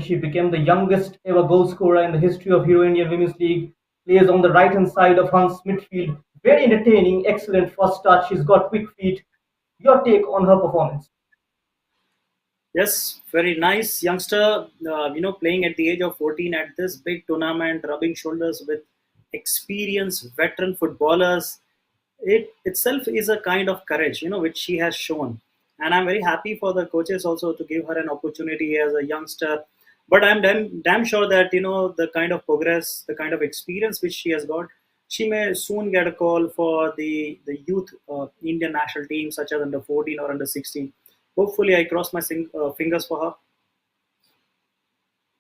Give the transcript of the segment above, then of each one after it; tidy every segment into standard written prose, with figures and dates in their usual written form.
she became the youngest ever goal scorer in the history of Hero Indian Women's League. Plays on the right hand side of Hunt's midfield. Very entertaining, excellent first touch. She's got quick feet. Your take on her performance? Yes, very nice youngster. Playing at the age of 14 at this big tournament, rubbing shoulders with experienced veteran footballers. It itself is a kind of courage, which she has shown. And I'm very happy for the coaches also to give her an opportunity as a youngster. But I'm damn sure that the kind of progress, the kind of experience which she has got, she may soon get a call for the youth Indian national team, such as under 14 or under 16. Hopefully, I cross my fingers for her.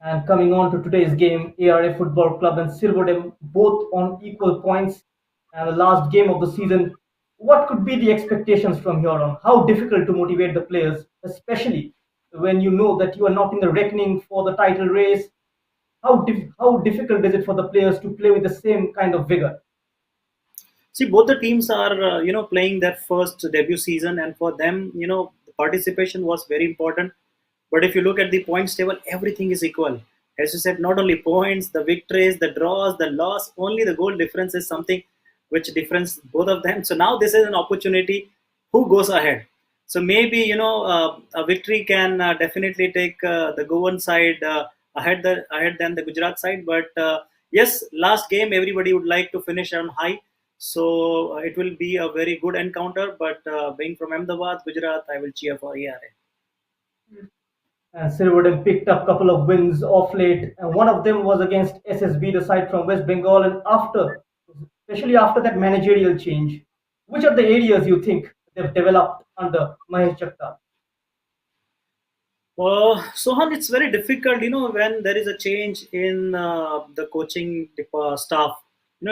And coming on to today's game, ARA Football Club and Sirvodem both on equal points. And the last game of the season, what could be the expectations from here on? How difficult to motivate the players, especially when you know that you are not in the reckoning for the title race? How difficult is it for the players to play with the same kind of vigor? See, both the teams are playing their first debut season, and for them, the participation was very important. But if you look at the points table, everything is equal. As you said, not only points, the victories, the draws, the loss, only the goal difference is something which difference both of them. So now this is an opportunity. Who goes ahead? So maybe a victory can definitely take the Goan side ahead than the Gujarat side. But yes, last game everybody would like to finish on high. So it will be a very good encounter. But being from Ahmedabad, Gujarat, I will cheer for ARA. And Sirvodem picked up a couple of wins off late, and one of them was against SSB, the side from West Bengal. And especially after that managerial change, which are the areas you think they've developed under Mahesh Jagtap? Sohan, it's very difficult, when there is a change in the coaching staff,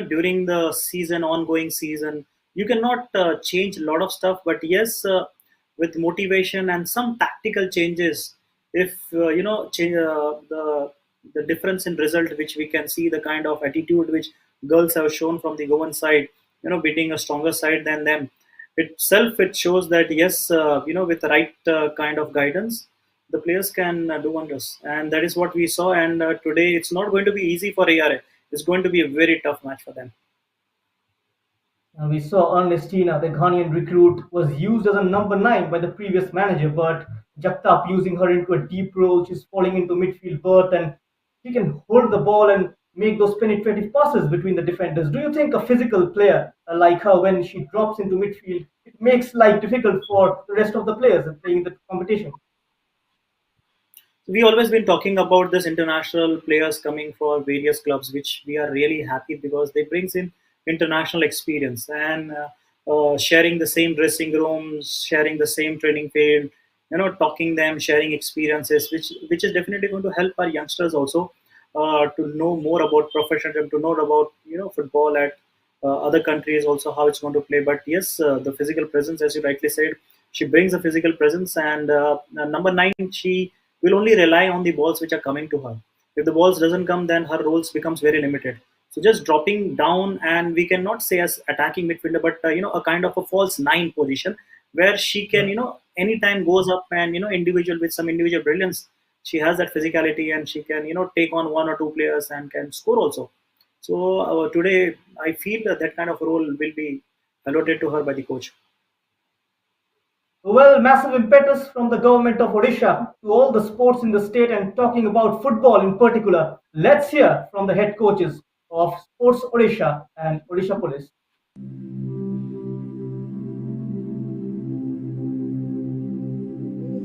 during the season, ongoing season, you cannot change a lot of stuff. But yes, with motivation and some tactical changes, if change the difference in result, which we can see the kind of attitude which girls have shown from the Goan side, beating a stronger side than them itself, it shows that yes, with the right kind of guidance, the players can do wonders, and that is what we saw. And today, it's not going to be easy for ARA. It's going to be a very tough match for them. We saw Ernestina, the Ghanaian recruit, was used as a number 9 by the previous manager, but Jagtap using her into a deep role. She's falling into midfield berth, and she can hold the ball and make those penetrative passes between the defenders. Do you think a physical player like her, when she drops into midfield, it makes life difficult for the rest of the players playing the competition? We always been talking about this international players coming for various clubs, which we are really happy because they brings in international experience and sharing the same dressing rooms, sharing the same training field, talking them, sharing experiences, which is definitely going to help our youngsters also to know more about professionalism, to know about football at other countries also how it's going to play. But yes, the physical presence, as you rightly said, she brings a physical presence, and number 9, she will only rely on the balls which are coming to her. If the balls doesn't come, then her roles becomes very limited. So just dropping down, and we cannot say as attacking midfielder, but a kind of a false 9 position where she can anytime goes up and individual with some individual brilliance, she has that physicality and she can take on 1 or 2 players and can score also. So today I feel that kind of role will be allotted to her by the coach. Well, massive impetus from the government of Odisha to all the sports in the state, and talking about football in particular. Let's hear from the head coaches of Sports Odisha and Odisha Police.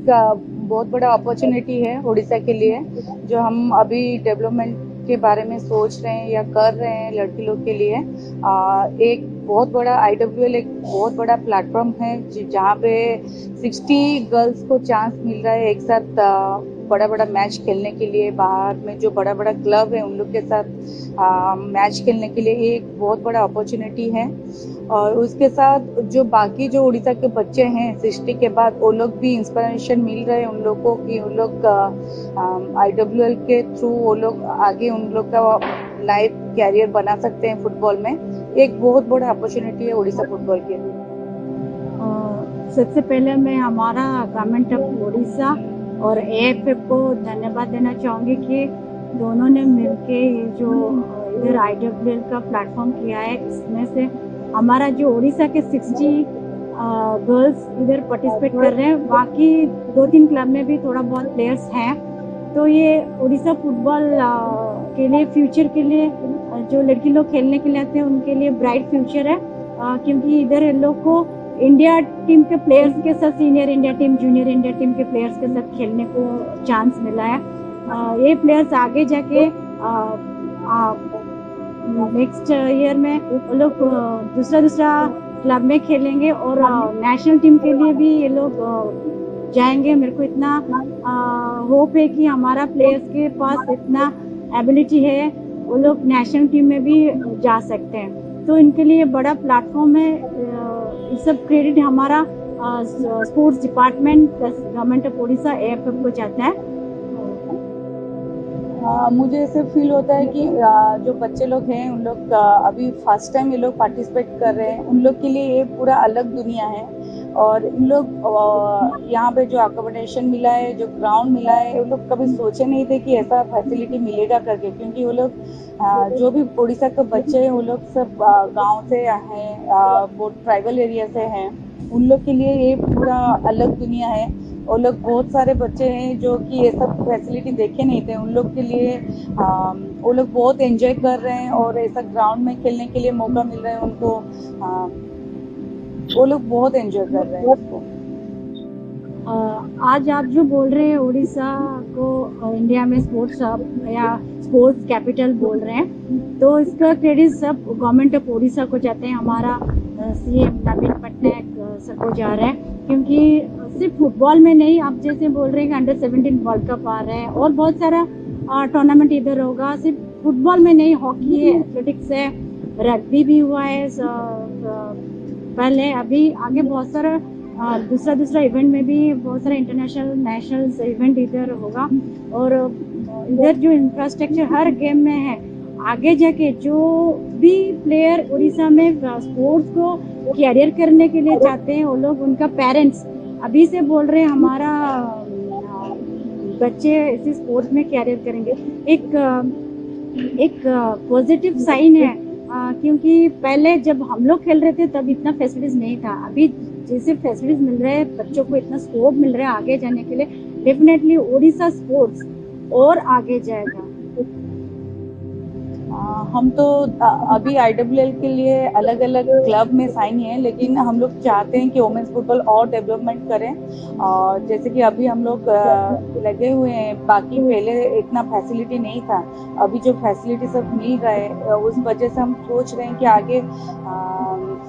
का बहुत बड़ा opportunity है उड़ीसा के लिए, जो हम अभी development के बारे में सोच रहे हैं या कर रहे हैं लड़की लोग के लिए। एक बहुत बड़ा IWL एक बहुत बड़ा प्लेटफॉर्म है जहाँ पे 60 गर्ल्स को चांस मिल रहा है एक साथ बड़ा बड़ा मैच खेलने के लिए। बाहर में जो बड़ा बड़ा क्लब है उन लोग के साथ मैच खेलने के लिए एक बहुत बड़ा अपॉर्चुनिटी है। और उसके साथ जो बाकी जो उड़ीसा के बच्चे हैं 60 के बाद, वो लोग भी इंस्पिरेशन मिल रहे हैं उन लोग को कि उन लोग IWL के थ्रू वो लोग आगे उन लोग का लाइफ कैरियर बना सकते हैं फुटबॉल में। एक बहुत बड़ा अपॉर्चुनिटी है उड़ीसा फुटबॉल के। सबसे पहले मैं हमारा गवर्नमेंट ऑफ उड़ीसा और AFF को धन्यवाद देना चाहूँगी कि दोनों ने मिलके ये जो इधर IWL का प्लेटफॉर्म किया है, इसमें से हमारा जो उड़ीसा के 60 गर्ल्स इधर पार्टिसिपेट कर रहे हैं, बाकी 2-3 क्लब में भी थोड़ा बहुत प्लेयर्स हैं। तो ये उड़ीसा फुटबॉल के लिए फ्यूचर के लिए जो लड़की लोग खेलने के लिए आते हैं उनके लिए ब्राइट फ्यूचर है, क्योंकि इधर इन लोग को इंडिया टीम के प्लेयर्स के साथ senior India team, junior India team के प्लेयर्स के साथ खेलने को चांस मिला है। ये प्लेयर्स आगे जाके नेक्स्ट ईयर में वो लोग दूसरा क्लब में खेलेंगे और नेशनल टीम के लिए भी ये लोग जाएंगे। मेरे को इतना होप है कि हमारा प्लेयर्स के पास इतना एबिलिटी है, वो लोग नेशनल टीम में भी जा सकते हैं। तो इनके लिए बड़ा प्लेटफॉर्म है। ये सब क्रेडिट हमारा sports department plus government of Orissa AFF को जाता है। मुझे ऐसे फील होता है कि जो बच्चे लोग हैं उन लोग अभी फर्स्ट टाइम ये लोग पार्टिसिपेट कर रहे हैं, उन लोग के लिए ये पूरा अलग दुनिया है। और इन लोग यहाँ पे जो अकोमोडेशन मिला है, जो ग्राउंड मिला है, वो लोग कभी सोचे नहीं थे कि ऐसा फैसिलिटी मिलेगा करके, क्योंकि वो लोग जो भी उड़ीसा के बच्चे हैं वो लोग सब गांव से हैं, बहुत ट्राइबल एरिया से हैं। उन लोग के लिए ये पूरा अलग दुनिया है। वो लोग बहुत सारे बच्चे हैं जो कि ये सब फैसिलिटी देखे नहीं थे, उन लोग के लिए वो लोग बहुत एंजॉय कर रहे हैं और ऐसा ग्राउंड में खेलने के लिए मौका मिल रहा है उनको। वो लोग बहुत एंजॉय कर रहे हैं उसको। आज आप जो बोल रहे हैं उड़ीसा को इंडिया में स्पोर्ट्स हब या स्पोर्ट्स कैपिटल बोल रहे हैं, तो इसका क्रेडिट सब गवर्नमेंट ऑफ उड़ीसा को जाते हैं। हमारा CM नवीन पटनायक सर को जा रहा है, क्योंकि सिर्फ फुटबॉल में नहीं, आप जैसे बोल रहे हैं कि अंडर-17 वर्ल्ड कप आ रहा है और बहुत सारा टूर्नामेंट इधर होगा। सिर्फ फुटबॉल में नहीं, हॉकी है, एथलेटिक्स है, रग्बी भी हुआ है पहले, अभी आगे बहुत सारा दूसरा इवेंट में भी बहुत सारा इंटरनेशनल नेशनल इवेंट इधर होगा। और इधर जो इंफ्रास्ट्रक्चर हर गेम में है, आगे जाके जो भी प्लेयर उड़ीसा में स्पोर्ट्स को कैरियर करने के लिए चाहते हैं, वो लोग उनका पेरेंट्स अभी से बोल रहे हैं हमारा बच्चे इसी स्पोर्ट्स में कैरियर करेंगे। एक पॉजिटिव साइन है, क्योंकि पहले जब हम लोग खेल रहे थे तब इतना फैसिलिटीज नहीं था। अभी जैसे फैसिलिटीज मिल रहे हैं, बच्चों को इतना स्कोप मिल रहा है आगे जाने के लिए, डेफिनेटली उड़ीसा स्पोर्ट्स और आगे जाएगा। हम तो अभी IWL के लिए अलग अलग क्लब में साइन है, लेकिन हम लोग चाहते हैं कि वुमेन्स फुटबॉल और डेवलपमेंट करें। और जैसे कि अभी हम लोग लगे हुए हैं, बाकी पहले इतना फैसिलिटी नहीं था, अभी जो फैसिलिटी सब मिल रहा है उस वजह से हम सोच रहे हैं कि आगे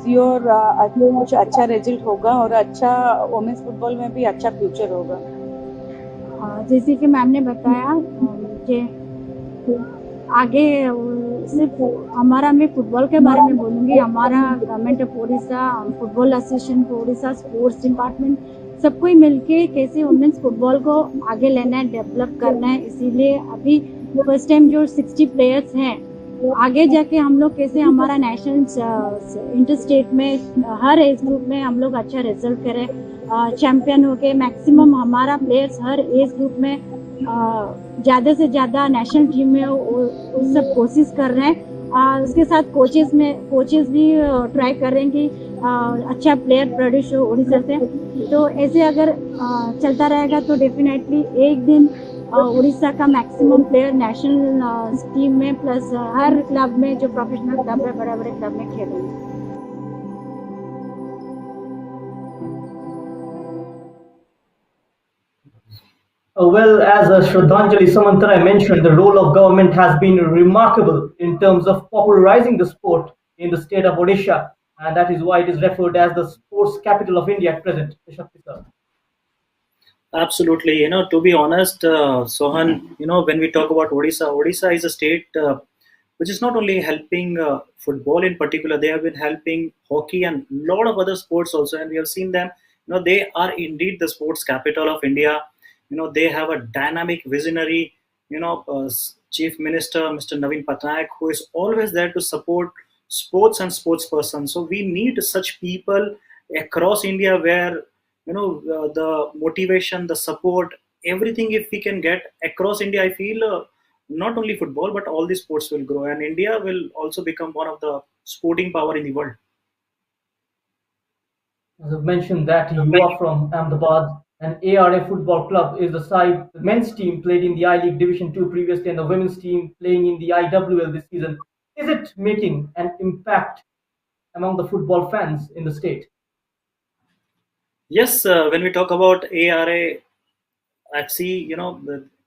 श्योर कुछ अच्छा रिजल्ट होगा और अच्छा वुमेन्स फुटबॉल में भी अच्छा फ्यूचर होगा। जैसे कि मैम ने बताया कि आगे सिर्फ हमारा, मैं फुटबॉल के बारे में बोलूँगी, हमारा government of Orissa, football association Orissa, sports department, सबको ही मिलके कैसे वुमेन्स फुटबॉल को आगे लेना है, डेवलप करना है। इसीलिए अभी फर्स्ट टाइम जो 60 प्लेयर्स हैं, आगे जाके हम लोग कैसे हमारा नेशनल इंटर स्टेट में हर एज ग्रुप में हम लोग अच्छा रिजल्ट करें, चैंपियन हो के मैक्सिमम हमारा प्लेयर्स हर एज ग्रुप में ज़्यादा से ज़्यादा नेशनल टीम में वो सब कोशिश कर रहे हैं। उसके साथ कोचेस भी ट्राई कर रहे हैं कि अच्छा प्लेयर प्रोड्यूस हो उड़ीसा से। तो ऐसे अगर चलता रहेगा तो डेफिनेटली एक दिन उड़ीसा का मैक्सिमम प्लेयर नेशनल टीम में प्लस हर क्लब में जो प्रोफेशनल क्लब है, बड़े बड़े क्लब में खेलेंगे। Well, as Shraddhanjali Samantarai mentioned, the role of government has been remarkable in terms of popularizing the sport in the state of Odisha, and that is why it is referred as the sports capital of India at present. Shakti sir. Absolutely. To be honest, Sohan, when we talk about Odisha is a state which is not only helping football in particular, they have been helping hockey and a lot of other sports also. And we have seen them, they are indeed the sports capital of India. They have a dynamic visionary, Chief Minister, Mr. Naveen Patnaik, who is always there to support sports and sports persons. So we need such people across India where, the motivation, the support everything if we can get across India, I feel not only football but all the sports will grow, and India will also become one of the sporting power in the world. As I've mentioned that you are from Ahmedabad, and ARA Football Club is the side. The men's team played in the I League Division 2 previously, and the women's team playing in the IWL this season. Is it making an impact among the football fans in the state? Yes, when we talk about ARA FC,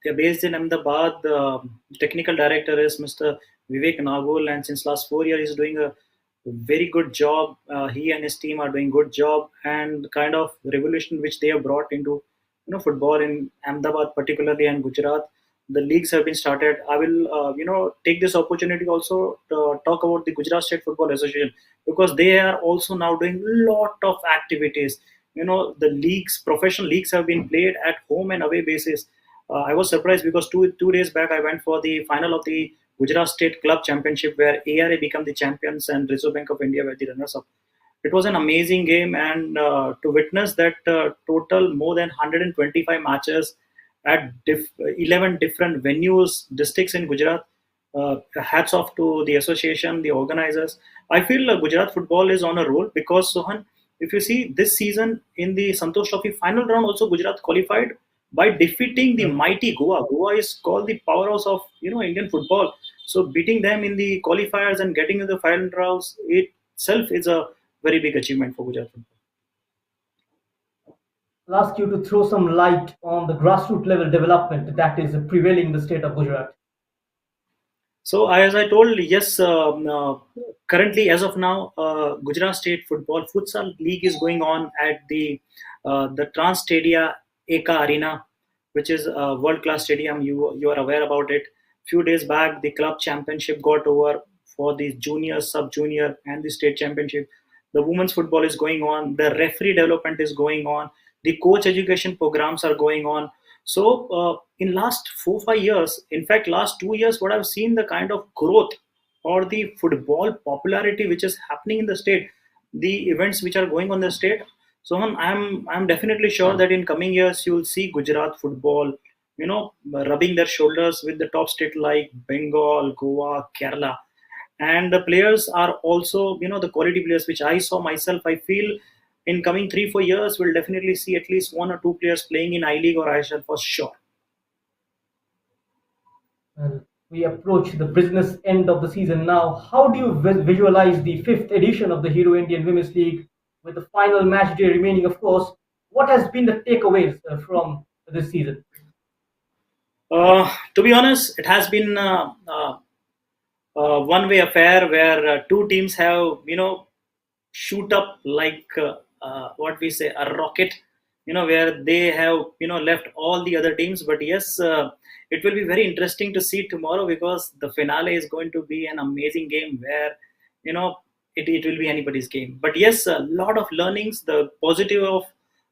they're based in Ahmedabad. The technical director is Mr. Vivek Nagul, and since last 4 years, he's doing a very good job. He and his team are doing good job, and the kind of revolution which they have brought into football in Ahmedabad, particularly, and Gujarat. The leagues have been started. I will take this opportunity also to talk about the Gujarat State Football Association, because they are also now doing lot of activities. The leagues, professional leagues, have been played at home and away basis. I was surprised because two days back I went for the final of the Gujarat State Club Championship, where ARA became the champions and Reserve Bank of India were the runners up. It was an amazing game, and to witness that total more than 125 matches at 11 different venues, districts in Gujarat. Hats off to the association, the organizers. I feel Gujarat football is on a roll because, Sohan, if you see this season in the Santosh Trophy final round, also Gujarat qualified by defeating the mighty Goa. Goa is called the powerhouse of Indian football. So beating them in the qualifiers and getting into the final rounds itself is a very big achievement for Gujarat football. I'll ask you to throw some light on the grassroots level development that is prevailing in the state of Gujarat. So as I told, yes, currently as of now, Gujarat State Football Futsal League is going on at the Trans Stadia Eka Arena, which is a world class stadium. You are aware about it. Few days back, the club championship got over for the junior, sub junior, and the state championship. The women's football is going on. The referee development is going on. The coach education programs are going on. So in last 4 5 years, in fact last 2 years, what I've seen, the kind of growth or the football popularity which is happening in the state, the events which are going on in the state. So I'm definitely sure that in coming years you will see Gujarat football, rubbing their shoulders with the top state like Bengal, Goa, Kerala, and the players are also the quality players which I saw myself. I feel in coming 3 4 years we'll definitely see at least one or two players playing in I League or ISL for sure. Well, we approach the business end of the season now. How do you visualize the fifth edition of the Hero Indian Women's League with the final match day remaining, of course? What has been the takeaways from this season? To be honest, it has been one-way affair where two teams have shoot up like what we say a rocket, where they have left all the other teams. But yes, it will be very interesting to see tomorrow, because the finale is going to be an amazing game where it will be anybody's game. But yes, a lot of learnings. The positive of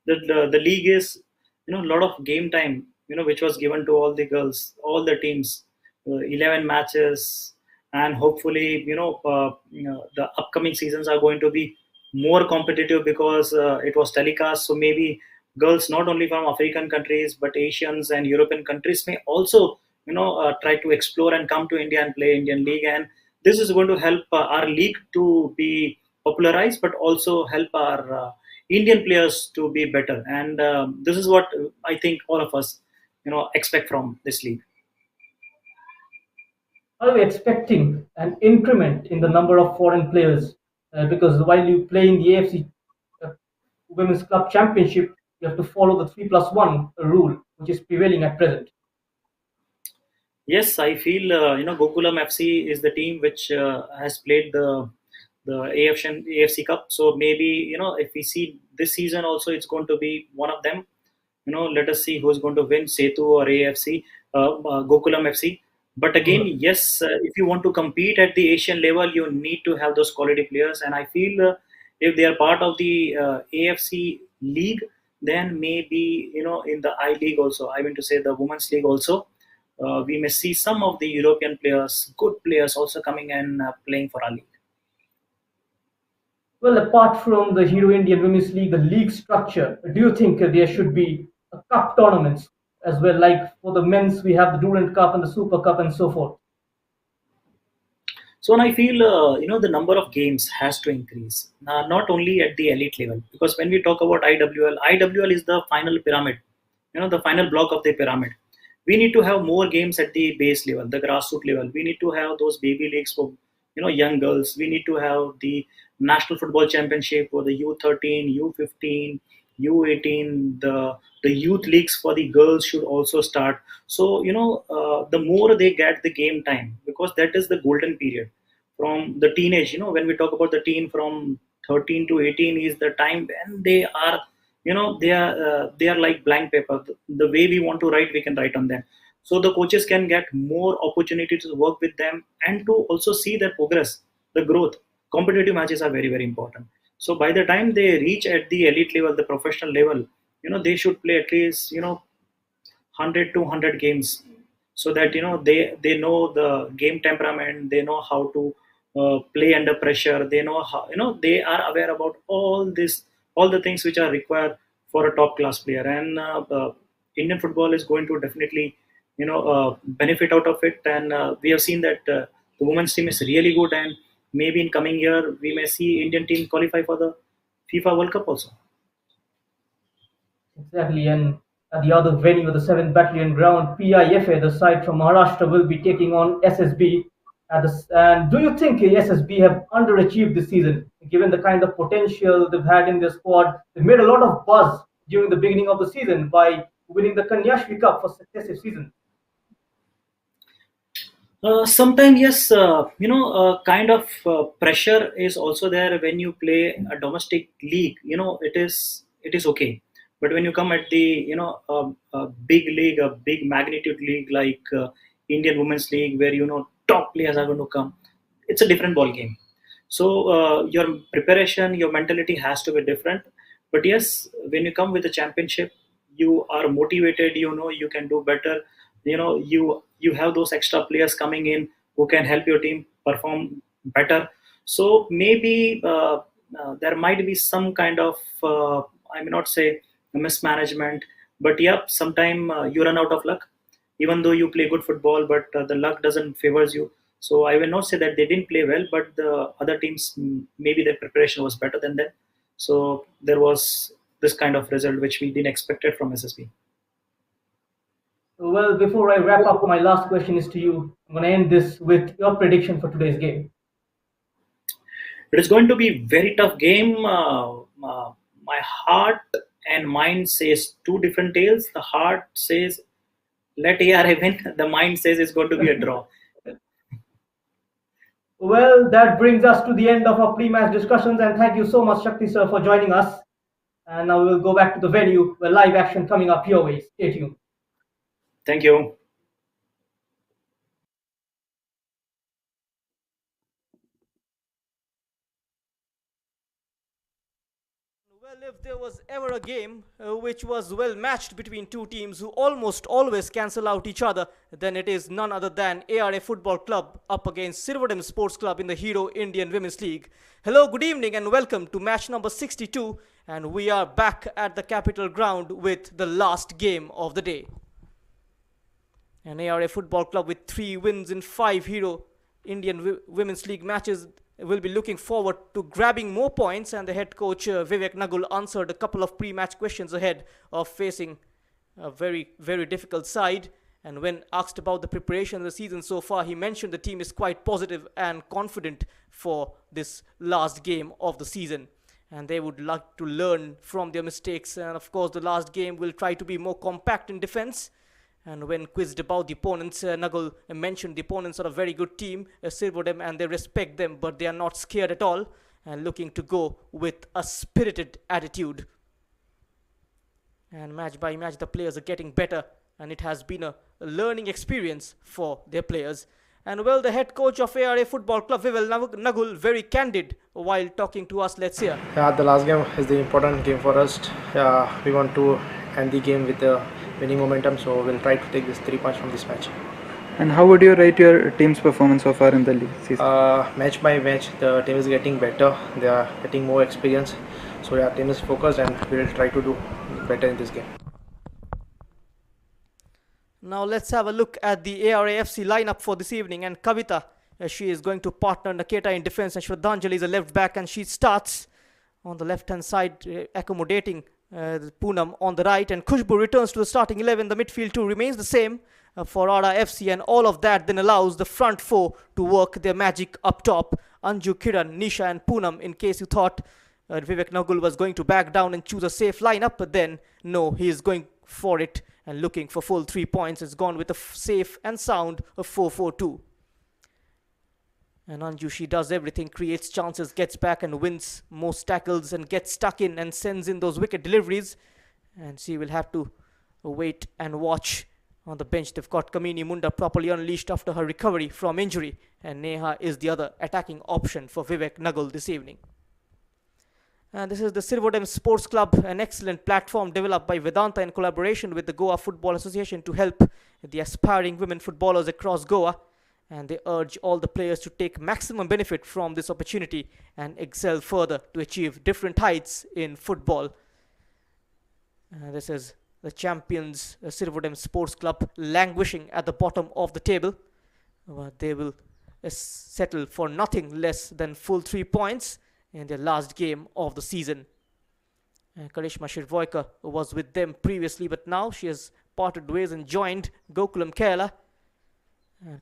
the league is a lot of game time, which was given to all the girls, all the teams, 11 matches, and hopefully the upcoming seasons are going to be more competitive because it was telecast. So maybe girls not only from African countries but Asians and European countries may also try to explore and come to India and play Indian league, and this is going to help our league to be popularized, but also help our Indian players to be better. And this is what I think all of us expect from this league. Are you expecting an increment in the number of foreign players? Because while you play in the AFC uh, Women's Club Championship, you have to follow the 3+1 rule, which is prevailing at present. Yes, I feel Gokulam FC is the team which has played the AFC Cup. So maybe if we see this season also, it's going to be one of them. Let us see who's going to win, Setu or AFC, Gokulam FC. But again, yes, if you want to compete at the Asian level, you need to have those quality players. And I feel if they are part of the AFC league, then maybe in the I League also, I mean to say the Women's League also, we may see some of the European players, good players, also coming and playing for our league. Well, apart from the Hero Indian Women's League, the league structure, do you think there should be a cup tournaments as well. Like for the men's, we have the Durand Cup and the Super Cup and so forth. So and I feel the number of games has to increase, not only at the elite level, because when we talk about IWL is the final pyramid, the final block of the pyramid. We need to have more games at the base level, the grassroots level. We need to have those baby leagues for young girls. We need to have the national football championship for the U13, U15, U18. The youth leagues for the girls should also start. So the more they get the game time, because that is the golden period from the teenage. When we talk about the teen from 13 to 18 is the time when they are they are like blank paper. The way we want to write, we can write on them. So the coaches can get more opportunity to work with them and to also see their progress, the growth. Competitive matches are very, very important. So by the time they reach at the elite level, the professional level, they should play at least 100 to 100 games, so that they know the game temperament. They know how to play under pressure. They know how, they are aware about all the things which are required for a top class player. And Indian football is going to definitely benefit out of it. And we have seen that the women's team is really good, and maybe in coming year we may see Indian team qualify for the FIFA World Cup also. Exactly, and at the other venue, the 7th Battalion Ground, PIFA, the side from Maharashtra, will be taking on SSB. And do you think SSB have underachieved this season, given the kind of potential they've had in their squad? They made a lot of buzz during the beginning of the season by winning the Kanyashri Cup for successive seasons. Sometimes yes, kind of pressure is also there when you play a domestic league. It is okay, but when you come at the a big league, a big magnitude league like Indian Women's League, where top players are going to come, it's a different ball game. So your preparation, your mentality has to be different. But yes, when you come with a championship, you are motivated. You can do better. You have those extra players coming in who can help your team perform better. So maybe there might be some kind of I may not say mismanagement, but yeah, sometime you run out of luck, even though you play good football, but the luck doesn't favors you. So I will not say that they didn't play well, but the other teams, maybe their preparation was better than them. So there was this kind of result which we didn't expect it from SSB. Well, before I wrap up, my last question is to you. I'm going to end this with your prediction for today's game. It is going to be very tough game. My heart and mind says two different tales. The heart says let ARA win. The mind says it's going to be a draw. Well, that brings us to the end of our pre-match discussions, and thank you so much, Shakti sir, for joining us. And now we will go back to the venue where live action coming up your way. Stay tuned. Thank you. Well, if there was ever a game which was well matched between two teams who almost always cancel out each other, then it is none other than ARA Football Club up against Sirvodem Sports Club in the Hero Indian Women's League. Hello, good evening and welcome to match number 62, and we are back at the Capital Ground with the last game of the day. An ARA Football Club with 3 wins in 5 Hero Indian Women's League matches will be looking forward to grabbing more points, and the head coach Vivek Nagul answered a couple of pre-match questions ahead of facing a very, very difficult side. And when asked about the preparation of the season so far, he mentioned the team is quite positive and confident for this last game of the season, and they would like to learn from their mistakes. And of course, the last game will try to be more compact in defense. And when quizzed about the opponents, Nagul mentioned the opponents are a very good team, Sirvodem, and they respect them, but they are not scared at all and looking to go with a spirited attitude. And match by match, the players are getting better, and it has been a learning experience for their players. And well, the head coach of ARA Football Club, HIWL, Nagul, very candid while talking to us. Let's hear. Yeah, the last game is the important game for us. We want to end the game with the winning momentum, so we'll try to take this 3 points from this match. And how would you rate your team's performance so far in the league season? Match by match, the team is getting better. They are getting more experience. So yeah, team is focused, and we will try to do better in this game. Now let's have a look at the ARA FC lineup for this evening. And Kavita, she is going to partner Naketa in defense, and Shraddhanjali is a left back, and she starts on the left hand side, accommodating Poonam on the right, and Khushbu returns to the starting 11. The midfield too remains the same for ARA FC, and all of that then allows the front four to work their magic up top. Anju, Kiran, Nisha and Poonam, in case you thought Vivek Nagul was going to back down and choose a safe lineup, but then no, he is going for it and looking for full 3 points. It's gone with a safe and sound of 4-4-2. And Anju, she does everything, creates chances, gets back and wins most tackles, and gets stuck in and sends in those wicked deliveries. And she will have to wait and watch. On the bench, they've got Kamini Munda properly unleashed after her recovery from injury, and Neha is the other attacking option for Vivek Nagul this evening. And this is the Sirvodem Sports Club, an excellent platform developed by Vedanta in collaboration with the Goa Football Association to help the aspiring women footballers across Goa. And they urge all the players to take maximum benefit from this opportunity and excel further to achieve different heights in football. This is the champions, Sirvodem Sports Club, languishing at the bottom of the table. They will settle for nothing less than full 3 points in their last game of the season. Karishma Shirvoika was with them previously, but now she has parted ways and joined Gokulam Kerala.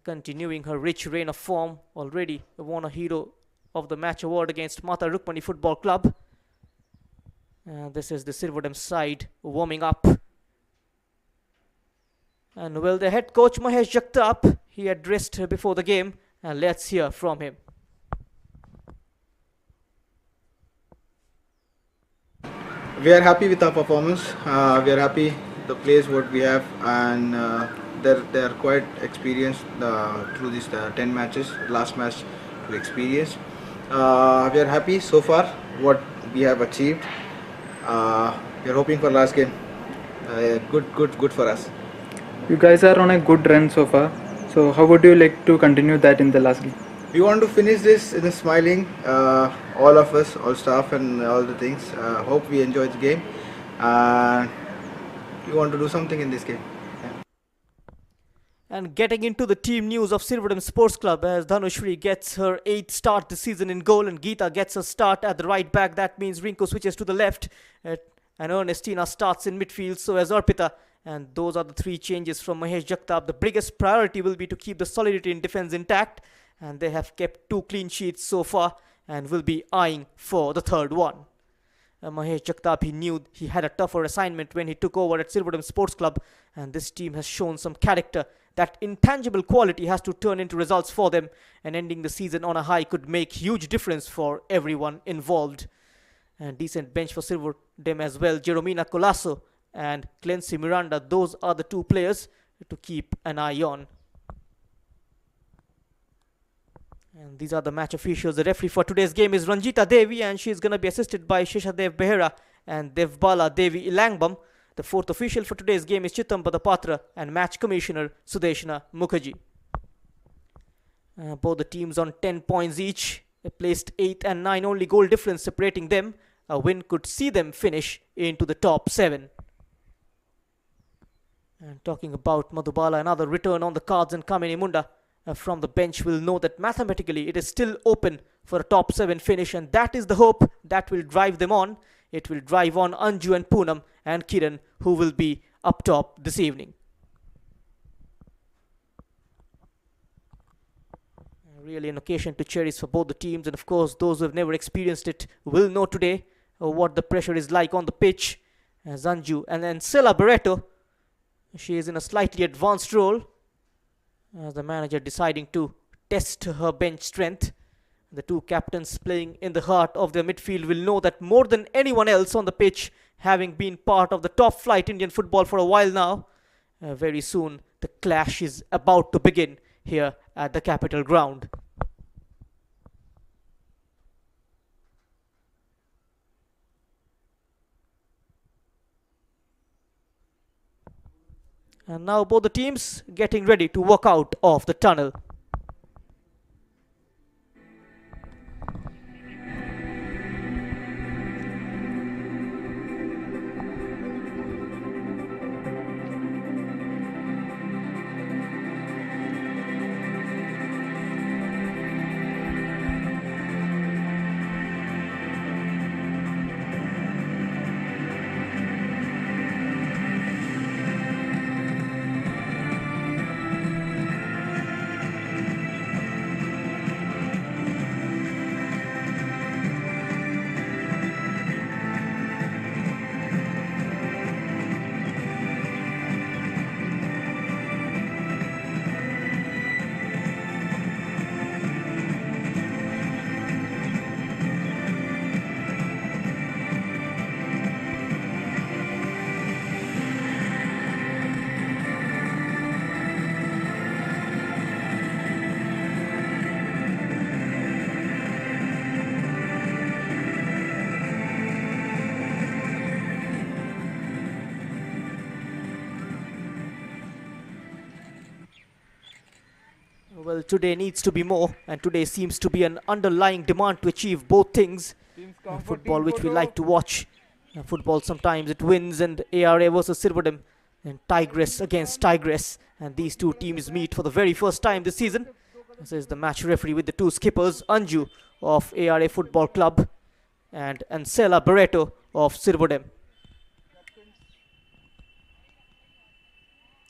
Continuing her rich reign of form, already won a Hero of the Match award against Mata Rukmani Football Club. This is the Sirvodem side warming up. And well, the head coach Mahesh Jagtap, he addressed her before the game, and let's hear from him. We are happy with our performance. We are happy the players what we have, and they're quite experienced through these 10 matches. Last match to experience. We are happy so far what we have achieved. We are hoping for last game. Good for us. You guys are on a good run so far. So how would you like to continue that in the last game? We want to finish this in a smiling, all of us, all staff and all the things. Hope we enjoy the game. We want to do something in this game. And getting into the team news of Sirvodem Sports Club, as Dhanushri gets her 8th start this season in goal, and Geeta gets a start at the right back. That means Rinko switches to the left, and Ernestina starts in midfield, so as Arpita. And those are the 3 changes from Mahesh Jagtap. The biggest priority will be to keep the solidity in defense intact, and they have kept 2 clean sheets so far and will be eyeing for the 3rd one. Mahesh Jagtap, he knew he had a tougher assignment when he took over at Sirvodem Sports Club, and this team has shown some character. That intangible quality has to turn into results for them, and ending the season on a high could make huge difference for everyone involved. And decent bench for Sirvodem as well. Jeromina Colasso and Clancy Miranda, those are the 2 players to keep an eye on. And these are the match officials. The referee for today's game is Ranjita Devi, and she is going to be assisted by Sheshadev Behera and Devbala Devi Ilangbam. The 4th official for today's game is Chitambada Patra, and match commissioner Sudeshna Mukherjee. Both the teams on 10 points each. They placed 8 and 9, only goal difference separating them. A win could see them finish into the top 7. And talking about Madhubala, another return on the cards, and Kamini Munda from the bench will know that mathematically it is still open for a top 7 finish, and that is the hope that will drive them on. It will drive on Anju and Poonam and Kiran, who will be up top this evening. Really an occasion to cherish for both the teams, and of course those who have never experienced it will know today what the pressure is like on the pitch. As Anju and then Sela Barreto, she is in a slightly advanced role as the manager deciding to test her bench strength. The 2 captains playing in the heart of their midfield will know that more than anyone else on the pitch, having been part of the top flight Indian football for a while now, very soon the clash is about to begin here at the Capital Ground. And now both the teams getting ready to walk out of the tunnel. Well, today needs to be more, and today seems to be an underlying demand to achieve both things. Football which we like to watch. Football sometimes it wins, and ARA versus Sirvodem, and Tigress against Tigress, and these two teams meet for the very first time this season. This is the match referee with the two skippers, Anju of ARA Football Club and Ansela Barreto of Sirvodem.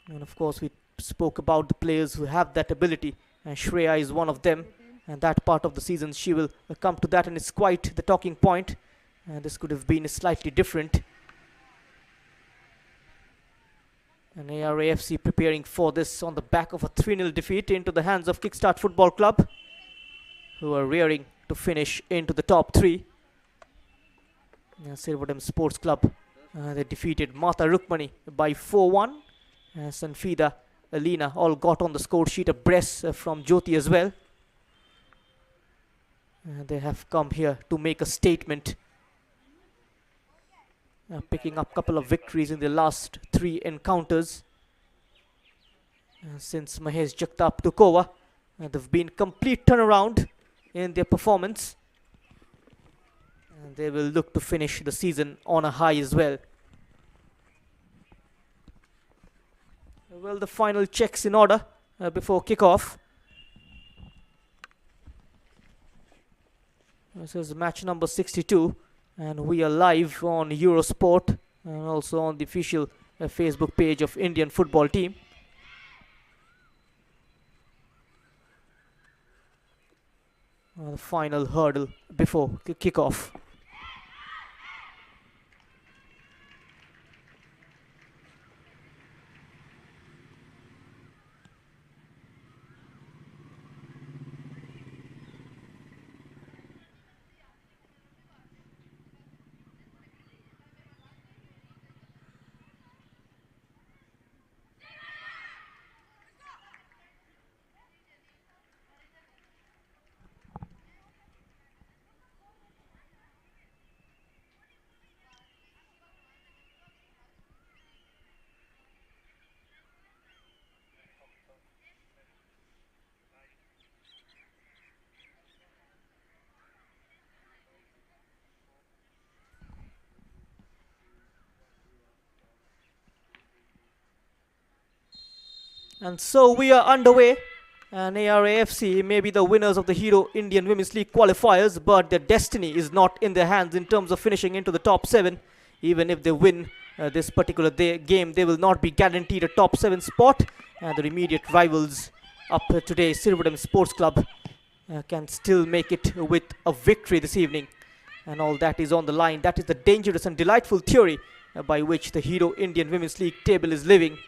And of course we spoke about the players who have that ability, and Shreya is one of them, and that part of the season she will come to that, and it's quite the talking point, and this could have been slightly different. And ARA FC preparing for this on the back of a 3-0 defeat into the hands of Kickstart Football Club, who are rearing to finish into the top 3. Sirvodem Sports Club, they defeated Mata Rukmani by 4-1. Sanfida, Alina all got on the score sheet, a brace from Jyoti as well. They have come here to make a statement, picking up a couple of victories in the last 3 encounters. Since Mahesh Jagtap took over, they've been complete turnaround in their performance, and they will look to finish the season on a high as well. Well, the final checks in order before kickoff. This is match number 62, and we are live on Eurosport and also on the official Facebook page of Indian football team. The final hurdle before kickoff. And so we are underway, and ARA FC may be the winners of the Hero Indian Women's League qualifiers, but their destiny is not in their hands in terms of finishing into the top 7. Even if they win this particular game, they will not be guaranteed a top 7 spot, and their immediate rivals up today, Sirvodem Sports Club, can still make it with a victory this evening, and all that is on the line. That is the dangerous and delightful theory by which the Hero Indian Women's League table is living.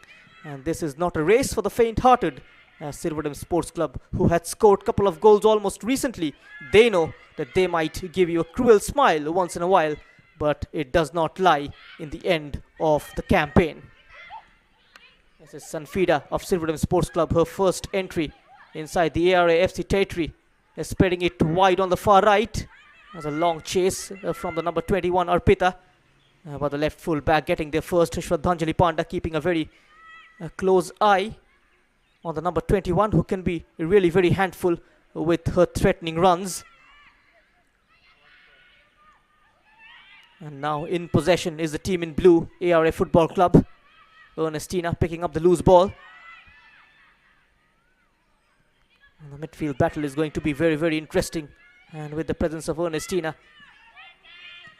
And this is not a race for the faint-hearted. Sirvodem Sports Club, who had scored a couple of goals almost recently, they know that they might give you a cruel smile once in a while, but it does not lie in the end of the campaign. This is Sanfida of Sirvodem Sports Club, her first entry inside the ARA FC territory, spreading it wide on the far right. There's a long chase from the number 21 Arpita, but the left full back getting there first. Shraddhanjali Panda keeping a very close eye on the number 21, who can be really very handful with her threatening runs. And now in possession is the team in blue, ARA Football Club. Ernestina picking up the loose ball. And the midfield battle is going to be very, very interesting. And with the presence of Ernestina,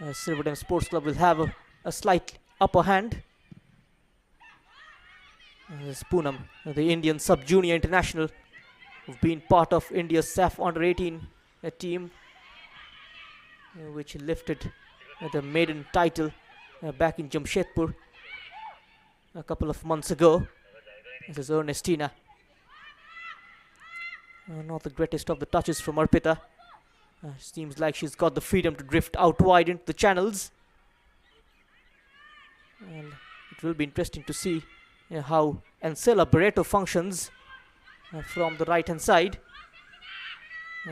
Sirvodem Sports Club will have a slight upper hand. This is Poonam, the Indian sub-junior international, who've been part of India's SAF under-18 team, which lifted the maiden title back in Jamshedpur a couple of months ago. This is Ernestina. Not the greatest of the touches from Arpita. Seems like she's got the freedom to drift out wide into the channels. And it will be interesting to see how Ansela Barreto functions from the right hand side.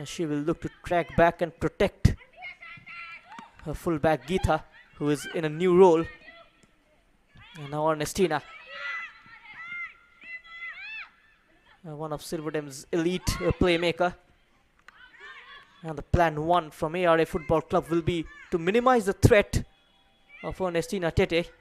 She will look to track back and protect her fullback Geetha, who is in a new role. And now Ernestina. one of Sirvodem's elite playmaker. And the plan 1 from ARA Football Club will be to minimize the threat of Ernestina Tete.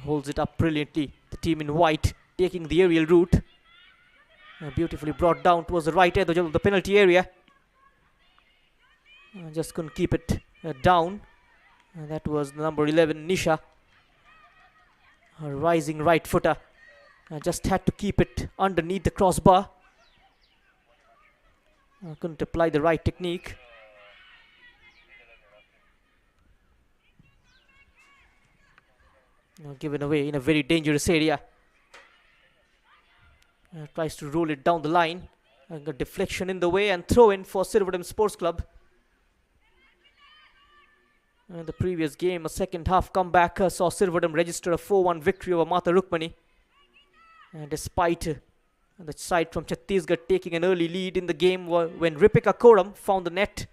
Holds it up brilliantly. The team in white taking the aerial route. Beautifully brought down towards the right edge of the penalty area. Just couldn't keep it down. That was number 11, Nisha. A rising right footer. Just had to keep it underneath the crossbar. Couldn't apply the right technique. Given away in a very dangerous area. Tries to roll it down the line. A deflection in the way and throw in for Sirvodem Sports Club. The previous game, a second half comeback, saw Sirvodem register a 4-1 victory over Mata Rukmani. Despite the side from Chhattisgarh taking an early lead in the game, when Ripika Koram found the net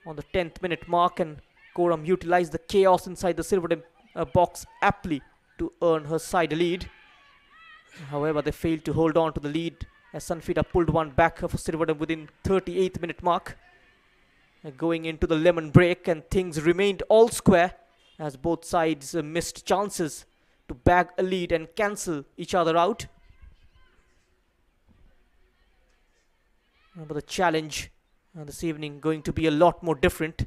on the 10th minute mark, and Koram utilized the chaos inside the Sirvodem box aptly to earn her side a lead. However, they failed to hold on to the lead as Sanfida pulled one back for Sirvodem within 38th minute mark. Going into the lemon break, and things remained all square as both sides missed chances to bag a lead and cancel each other out. But the challenge this evening going to be a lot more different,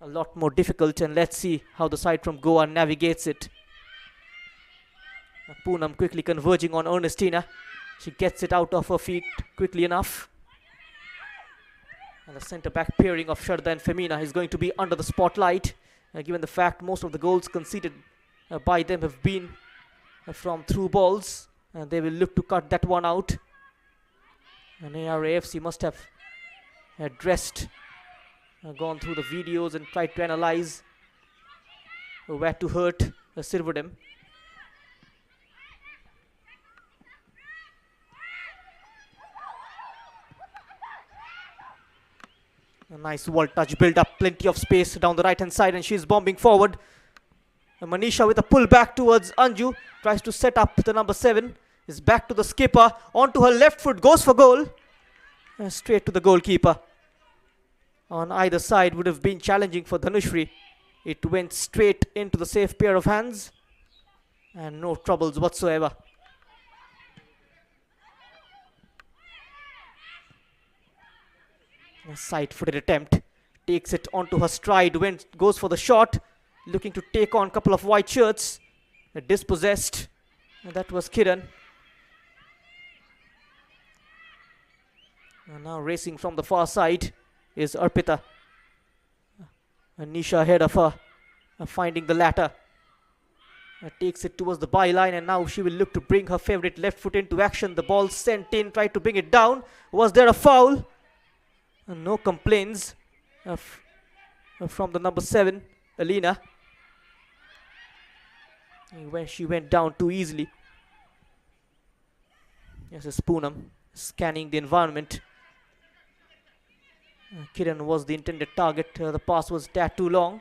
a lot more difficult, and let's see how the side from Goa navigates it. Poonam quickly converging on Ernestina. She gets it out of her feet quickly enough. And the centre-back pairing of Sharda and Femina is going to be under the spotlight, given the fact most of the goals conceded by them have been from through balls. And they will look to cut that one out. And ARA FC must have addressed, gone through the videos and tried to analyze where to hurt Sirvodem. A nice wall touch, build up, plenty of space down the right hand side, and she's bombing forward. Manisha with a pull back towards Anju, tries to set up the number 7, is back to the skipper, onto her left foot, goes for goal. Straight to the goalkeeper. On either side would have been challenging for Dhanushri. It went straight into the safe pair of hands, and no troubles whatsoever. A side-footed attempt, takes it onto her stride, goes for the shot, looking to take on a couple of white shirts. Dispossessed, and that was Kiran. And now racing from the far side is Arpita. And Nisha ahead of her, finding the latter. Takes it towards the byline, and now she will look to bring her favorite left foot into action. The ball sent in, tried to bring it down. Was there a foul? No complaints from the number 7, Alina. When she went down too easily. Yes, it's Poonam scanning the environment. Kiran was the intended target. The pass was tad too long.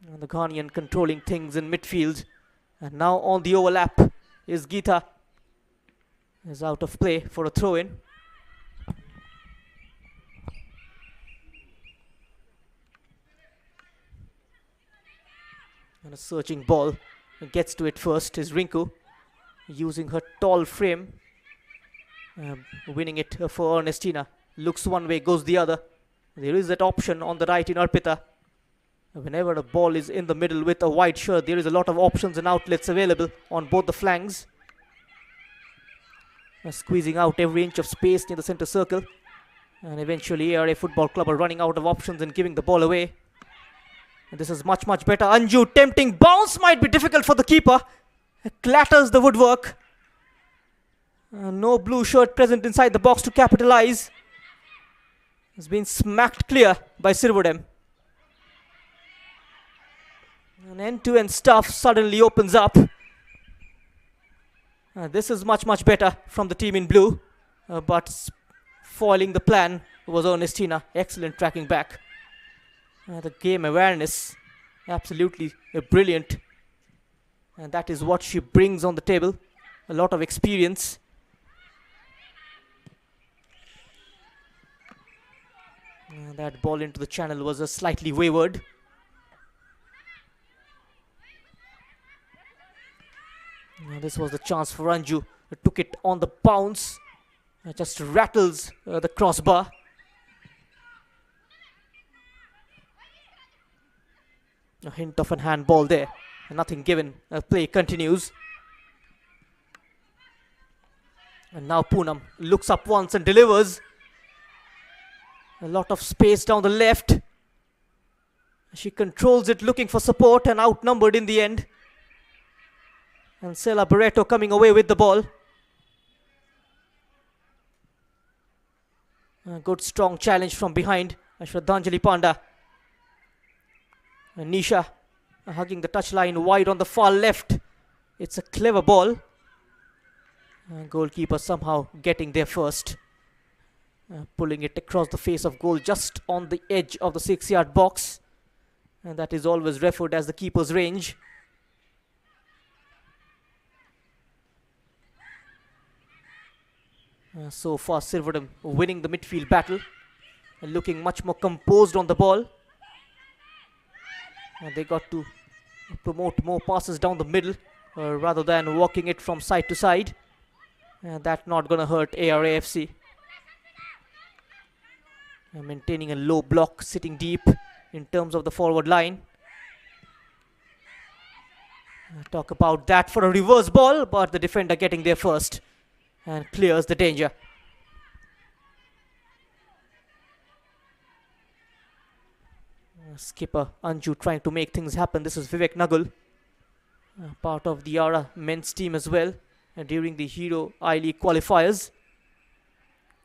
And the Ghanaian controlling things in midfield. And now on the overlap is Geeta. Is out of play for a throw-in. And a searching ball, gets to it first is Rinku, using her tall frame, winning it for Ernestina. Looks one way, goes the other. There is that option on the right in Arpita. Whenever a ball is in the middle with a white shirt, there is a lot of options and outlets available on both the flanks. Squeezing out every inch of space near the center circle. And eventually ARA Football Club are running out of options and giving the ball away. And this is much, much better. Anju tempting bounce, might be difficult for the keeper. Clatters the woodwork. No blue shirt present inside the box to capitalize. Has been smacked clear by Sirvodem. And end-to-end stuff suddenly opens up. This is much, much better from the team in blue. but foiling the plan was Ernestina. Excellent tracking back. The game awareness, absolutely brilliant. And that is what she brings on the table. A lot of experience. That ball into the channel was slightly wayward. This was the chance for Anju. Took it on the bounce. Just rattles the crossbar. A hint of a handball there. Nothing given. Play continues. And now Poonam looks up once and delivers. A lot of space down the left. She controls it, looking for support, and outnumbered in the end. And Sela Barreto coming away with the ball. A good strong challenge from behind. Shraddhanjali Panda. And Nisha hugging the touchline wide on the far left. It's a clever ball. Goalkeeper somehow getting there first. Pulling it across the face of goal just on the edge of the 6-yard box. And that is always referred as the keeper's range. So far Sirvodem winning the midfield battle. Looking much more composed on the ball. They got to promote more passes down the middle rather than walking it from side to side. That's not going to hurt ARA FC. Maintaining a low block, sitting deep in terms of the forward line. Talk about that for a reverse ball, but the defender getting there first and clears the danger. Skipper Anju trying to make things happen. This is Vivek Nagul, part of the ARA men's team as well during the HIWL qualifiers.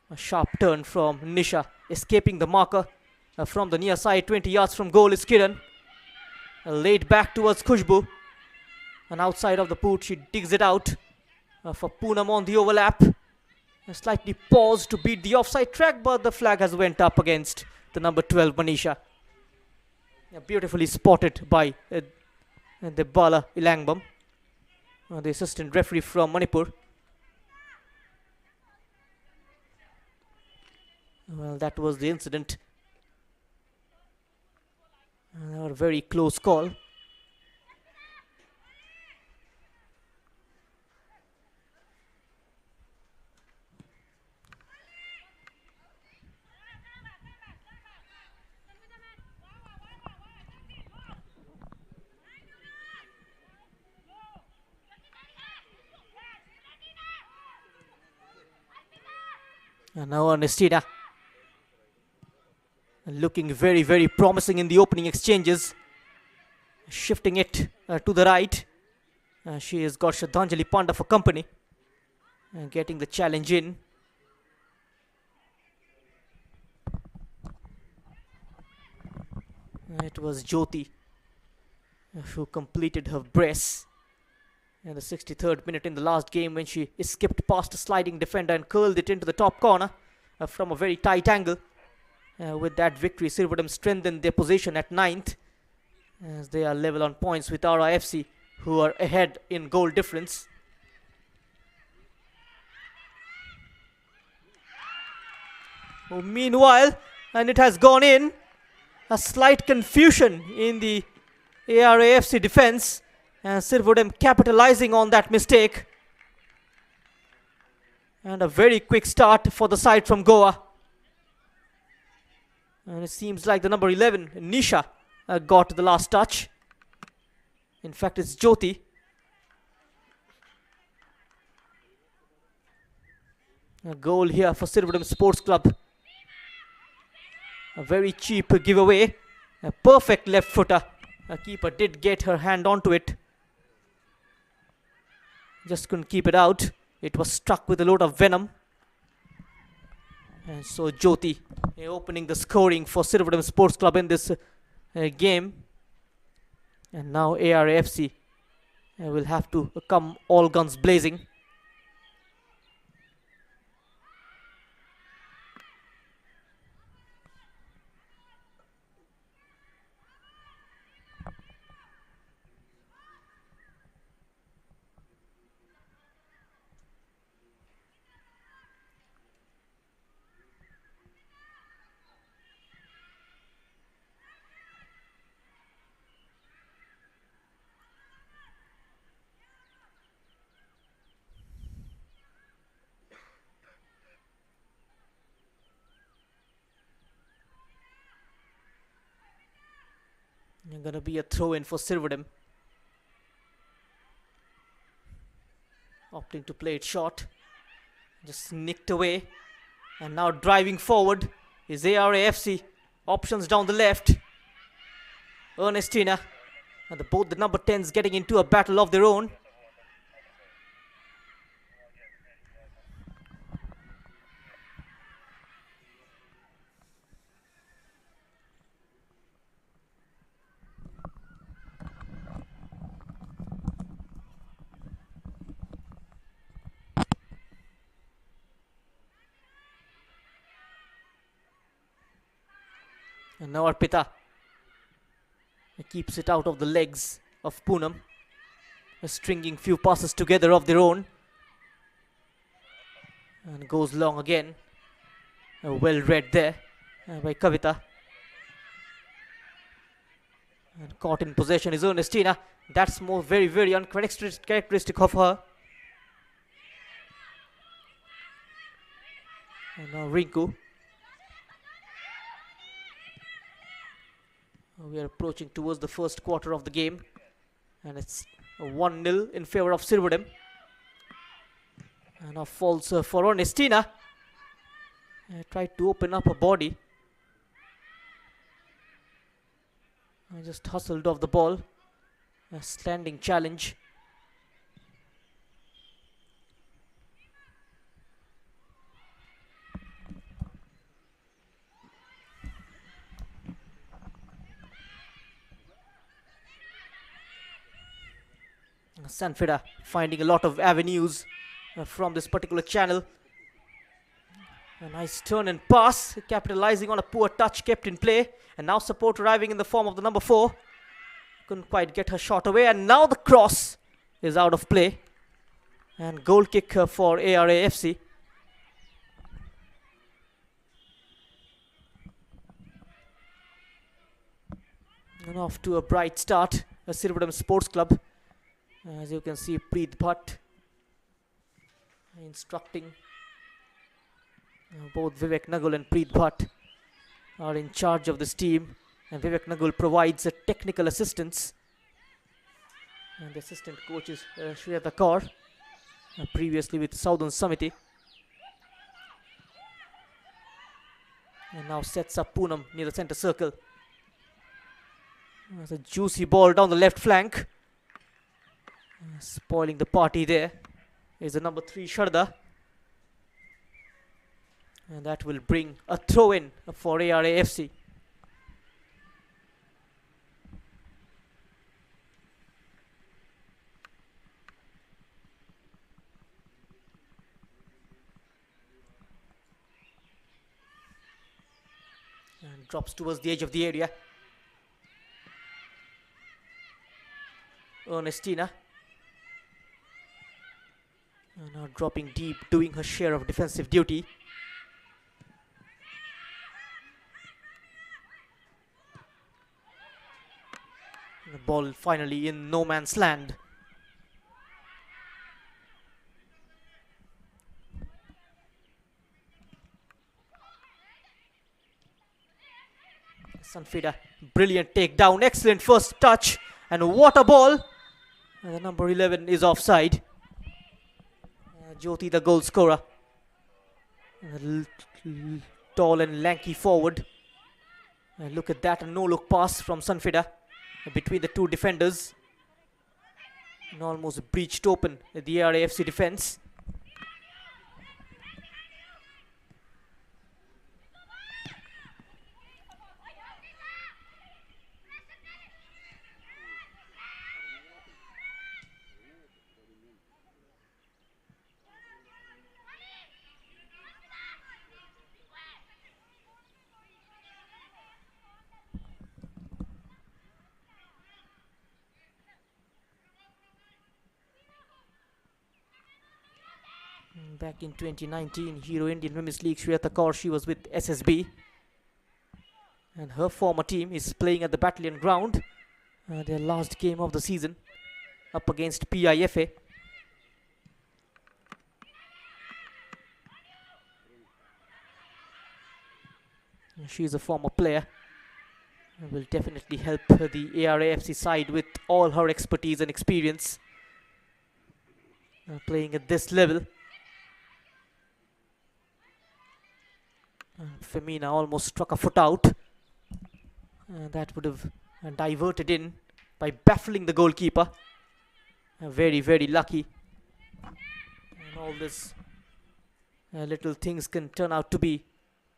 A sharp turn from Nisha, escaping the marker from the near side. 20 yards from goal is Kiran. Laid back towards Khushbu, and outside of the boot she digs it out for Poonam on the overlap. Slightly paused to beat the offside track, but the flag has went up against the number 12 Manisha. Beautifully spotted by Debala Ilangbam, the assistant referee from Manipur. Well, that was the incident. A very close call. And now Ernestina looking very, very promising in the opening exchanges. Shifting it to the right. She has got Shraddhanjali Panda for company. Getting the challenge in. It was Jyoti who completed her brace in the 63rd minute in the last game, when she skipped past a sliding defender and curled it into the top corner from a very tight angle. With that victory, Sirvodem strengthened their position at 9th, as they are level on points with ARA FC, who are ahead in goal difference. Meanwhile, and it has gone in. A slight confusion in the ARA FC defense, and Sirvodem capitalizing on that mistake. And a very quick start for the side from Goa. And it seems like the number 11, Nisha, got the last touch. In fact, it's Jyoti. A goal here for Sirvodem Sports Club. A very cheap giveaway. A perfect left footer. A keeper did get her hand onto it. Just couldn't keep it out. It was struck with a load of venom. And so Jyoti opening the scoring for Sirvodem Sports Club in this game. And now ARA FC will have to come all guns blazing. Gonna be a throw in for Sirvodem. Opting to play it short. Just nicked away. And now driving forward is ARA FC. Options down the left. Ernestina. And both the number 10s getting into a battle of their own. And now Arpita keeps it out of the legs of Poonam. Stringing few passes together of their own. And goes long again. Well read there by Kavita. And caught in possession is Ernestina. That's more very uncharacteristic of her. And now Rinku. We are approaching towards the first quarter of the game. And it's a 1-0 in favor of Sirvodem. And now falls for Ernestina. Tried to open up her body. Just hustled off the ball. A standing challenge. Sanfida finding a lot of avenues from this particular channel. A nice turn and pass, capitalizing on a poor touch kept in play. And now support arriving in the form of the number 4. Couldn't quite get her shot away. And now the cross is out of play. And goal kick for ARA FC. And off to a bright start, Sirvodem Sports Club. As you can see, Preet Bhatt instructing. Both Vivek Nagul and Preet Bhatt are in charge of this team. And Vivek Nagul provides a technical assistance. And the assistant coach is Shweta Kaur, previously with Southern Samiti. And now sets up Poonam near the center circle. There's a juicy ball down the left flank. Spoiling the party there is the number 3 Sharda. And that will bring a throw in for ARA FC. And drops towards the edge of the area. Ernestina. And now dropping deep, doing her share of defensive duty. The ball finally in no man's land. Sanfida, brilliant takedown, excellent first touch, and what a ball! And the number 11 is offside. Jyoti, the goal scorer. Tall and lanky forward. And look at that, a no-look pass from Sanfida between the two defenders. And almost breached open the ARA FC defense. Back in 2019, Hero Indian Women's League, Shweta Kaur, she was with SSB. And her former team is playing at the Battalion Ground. Their last game of the season up against PIFA. She is a former player. will definitely help the ARA FC side with all her expertise and experience playing at this level. Femina almost struck a foot out. That would have diverted in by baffling the goalkeeper. Very, very lucky. And all this little things can turn out to be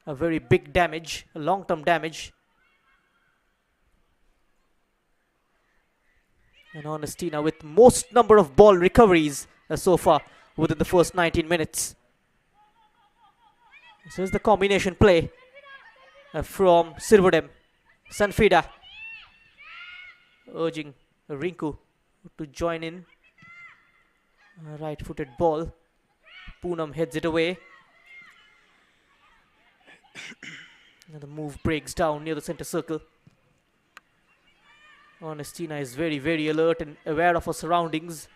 a very big damage, a long-term damage. And Ernestina with most number of ball recoveries so far within the first 19 minutes. So here's the combination play from Sirvodem. Sanfida urging Rinku to join in. Right-footed ball. Poonam heads it away. And the move breaks down near the center circle. Ernestina is very, very alert and aware of her surroundings.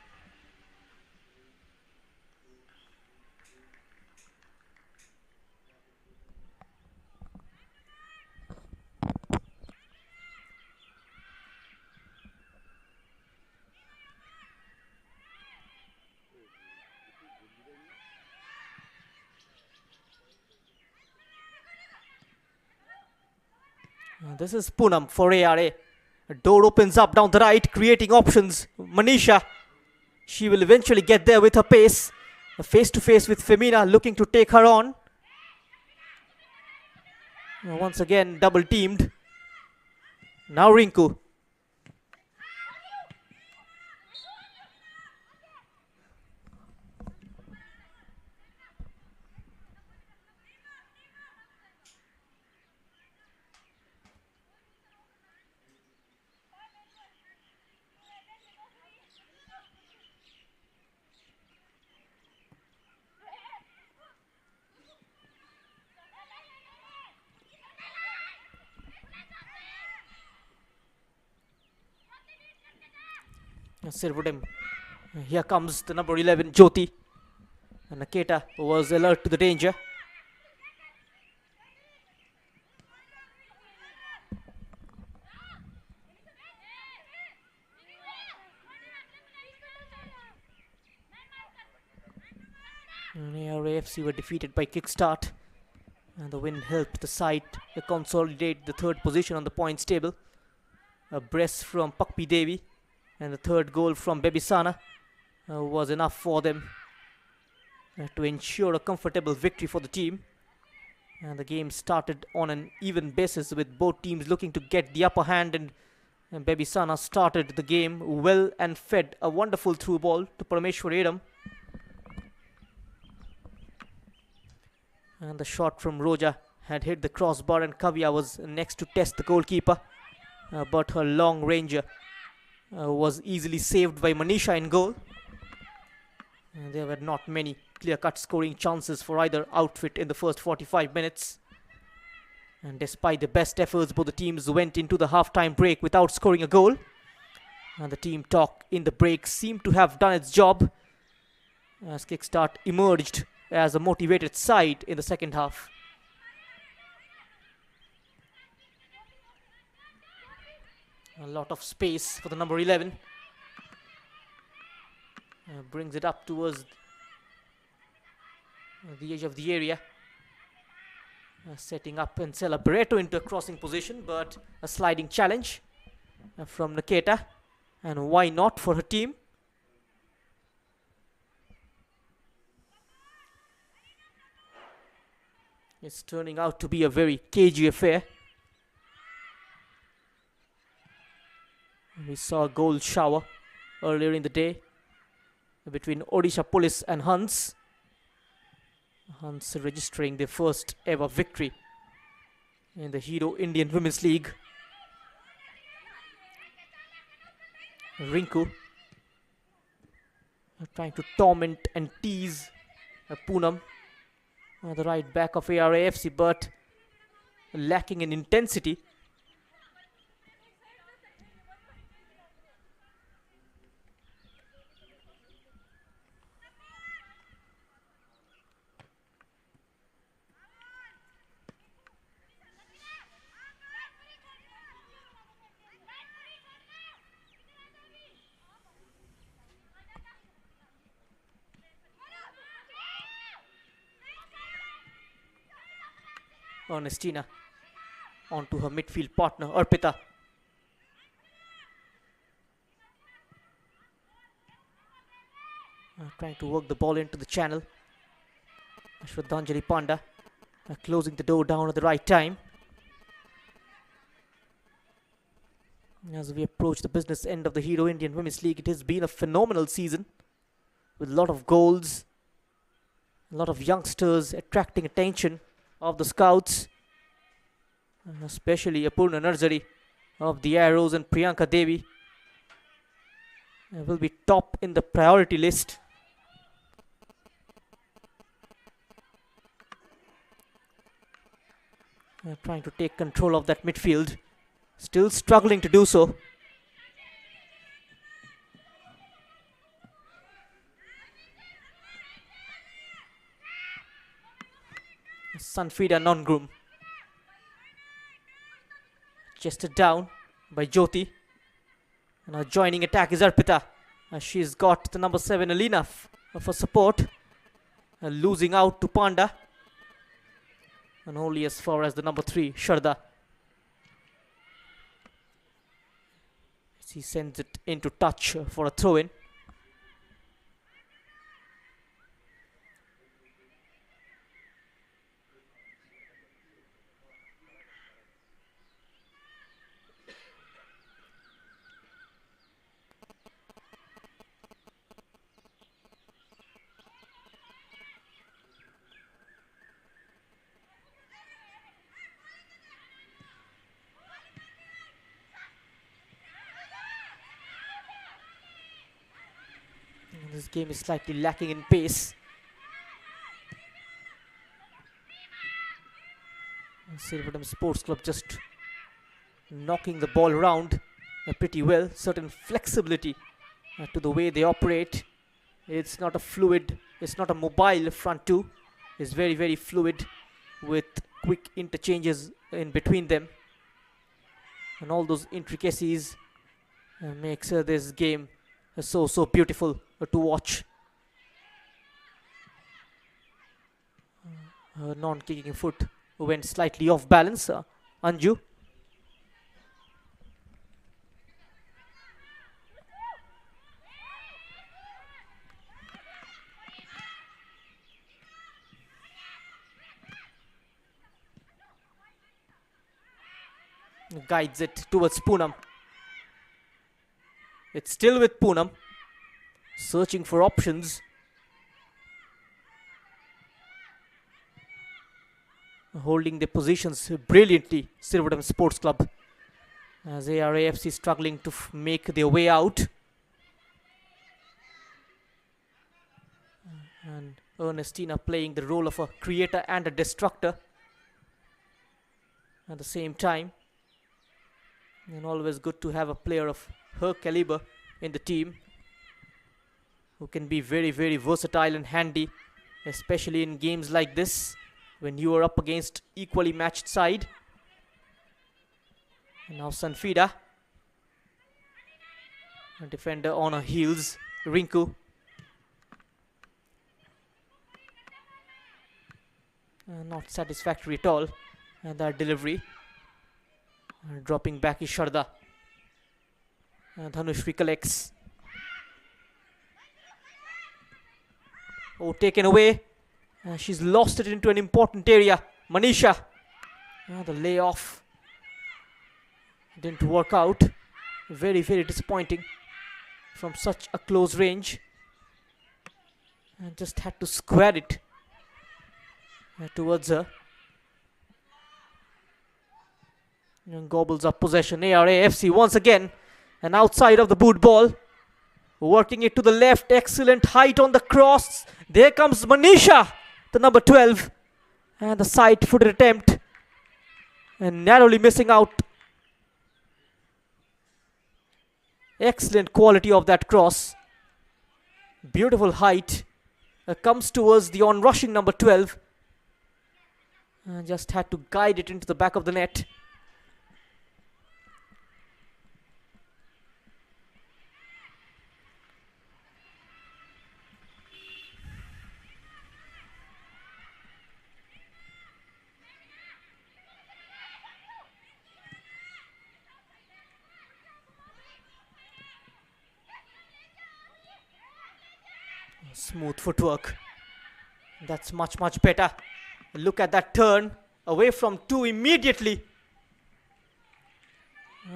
This is Poonam for ARA. A door opens up down the right, creating options. Manisha, she will eventually get there with her pace. Face to face with Femina, looking to take her on. Once again, double teamed. Now Rinku. Sirvodem. Here comes the number 11, Jyoti. And Naketa was alert to the danger. And ARA FC were defeated by kickstart. And the win helped the side consolidate the third position on the points table. A brace from Pakpi Devi and the third goal from Bebisana was enough for them to ensure a comfortable victory for the team. And the game started on an even basis with both teams looking to get the upper hand, and Bebisana started the game well and fed a wonderful through ball to Parameshwar Edam. And the shot from Roja had hit the crossbar, and Kavya was next to test the goalkeeper, but her long range was easily saved by Manisha in goal. There were not many clear-cut scoring chances for either outfit in the first 45 minutes. And despite the best efforts, both the teams went into the half-time break without scoring a goal. And the team talk in the break seemed to have done its job, as Kickstart emerged as a motivated side in the second half. A lot of space for the number 11. Brings it up towards the edge of the area. Setting up and Barreto into a crossing position, but a sliding challenge from Naketa. And why not for her team? It's turning out to be a very cagey affair. We saw a goal shower earlier in the day between Odisha Police and Hans. Hans registering their first ever victory in the Hero Indian Women's League. Rinku trying to torment and tease Poonam, the right back of ARA FC, but lacking in intensity. Ernestina onto her midfield partner, Arpita. Trying to work the ball into the channel. Ashwadanjali Panda closing the door down at the right time. As we approach the business end of the Hero Indian Women's League, it has been a phenomenal season with a lot of goals, a lot of youngsters attracting attention of the scouts, especially Apurna Narzari of the Arrows and Priyanka Devi will be top in the priority list. Trying to take control of that midfield, still struggling to do so. Sanfida Non-Groom chested down by Jyoti. And our joining attack is Arpita. She's got the number 7 Alina for support. Losing out to Panda. And only as far as the number 3 Sharda. He sends it into touch for a throw-in. This game is slightly lacking in pace. Sirvodem Sports Club just knocking the ball around pretty well. Certain flexibility to the way they operate. It's not a fluid, it's not a mobile front two. It's very, very fluid with quick interchanges in between them. And all those intricacies makes this game so beautiful to watch. Non-kicking foot went slightly off balance. Anju. Guides it towards Poonam. It's still with Poonam. Searching for options. Holding their positions brilliantly, Sirvodem Sports Club. As ARA FC struggling to make their way out. And Ernestina playing the role of a creator and a destructor at the same time. And always good to have a player of her caliber in the team, who can be very, very versatile and handy, especially in games like this when you are up against equally matched side. And now Sanfida, a defender on her heels, Rinku. Not satisfactory at all, and that delivery. Dropping back is Sharda. Dhanushri collects. Oh, taken away. She's lost it into an important area. Manisha. The layoff didn't work out. Very, very disappointing from such a close range. And just had to square it towards her. And gobbles up possession. ARA FC once again. And outside of the boot ball. Working it to the left. Excellent height on the cross. There comes Manisha, the number 12. And the side-footed attempt. And narrowly missing out. Excellent quality of that cross. Beautiful height. Comes towards the on-rushing number 12. And just had to guide it into the back of the net. Smooth footwork. That's much, much better. Look at that turn. Away from 2 immediately.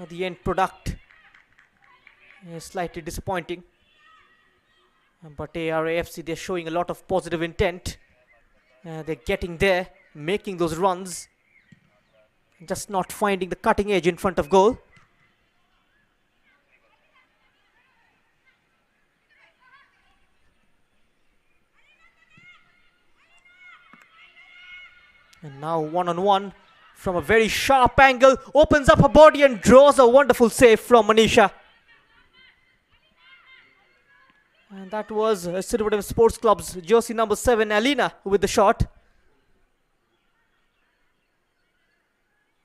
The end product is slightly disappointing. But ARA FC, they're showing a lot of positive intent. They're getting there, making those runs. Just not finding the cutting edge in front of goal. And now one-on-one from a very sharp angle. Opens up her body and draws a wonderful save from Manisha. And that was Sirvodem Sports Club's jersey number 7, Alina, with the shot.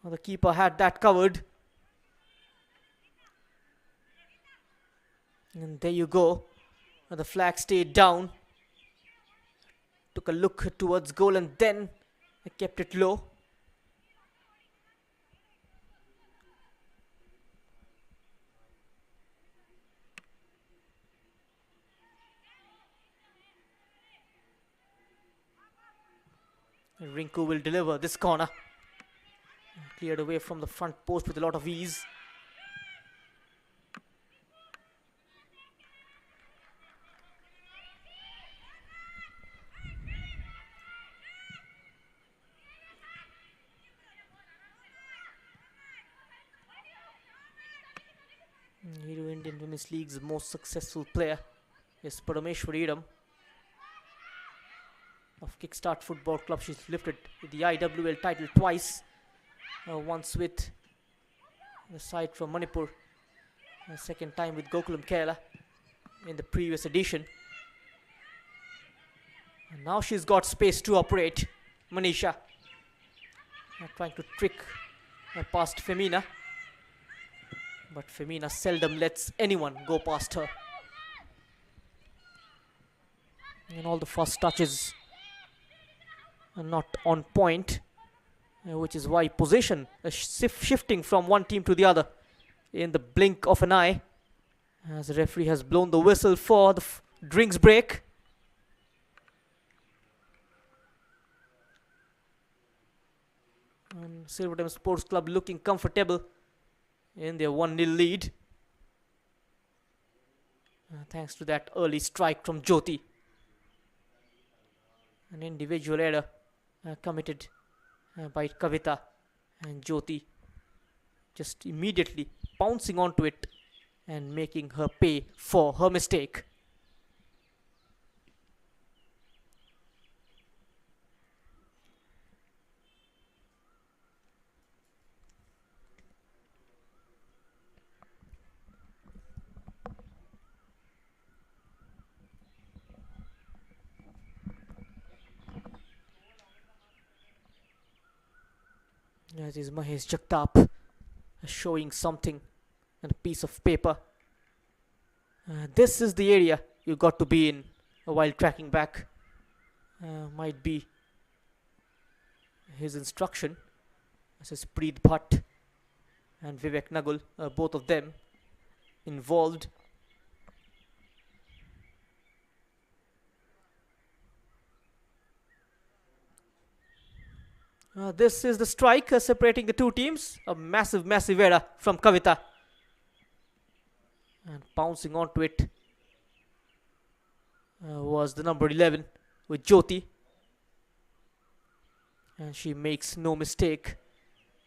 Well, the keeper had that covered. And there you go. The flag stayed down. Took a look towards goal and then kept it low. And Rinku will deliver this corner. Cleared away from the front post with a lot of ease. Hero Indian Women's League's most successful player is Parameshwari Idam of Kickstart Football Club. She's lifted the IWL title twice. Once with the side from Manipur, second time with Gokulam Kerala in the previous edition. And now she's got space to operate. Manisha trying to trick past Femina, but Femina seldom lets anyone go past her. And all the first touches are not on point, which is why possession is shifting from one team to the other in the blink of an eye, as the referee has blown the whistle for the drinks break. And Sirvodem Sports Club looking comfortable in their 1-0 lead, thanks to that early strike from Jyoti. An individual error committed by Kavita, and Jyoti just immediately pouncing onto it and making her pay for her mistake. That is Mahesh Jagtap showing something on a piece of paper. This is the area you got to be in while tracking back. Might be his instruction. This is Preet Bhatt and Vivek Nagul, both of them involved. This is the strike separating the two teams. A massive, massive error from Kavita. And pouncing onto it was the number 11 with Jyoti. And she makes no mistake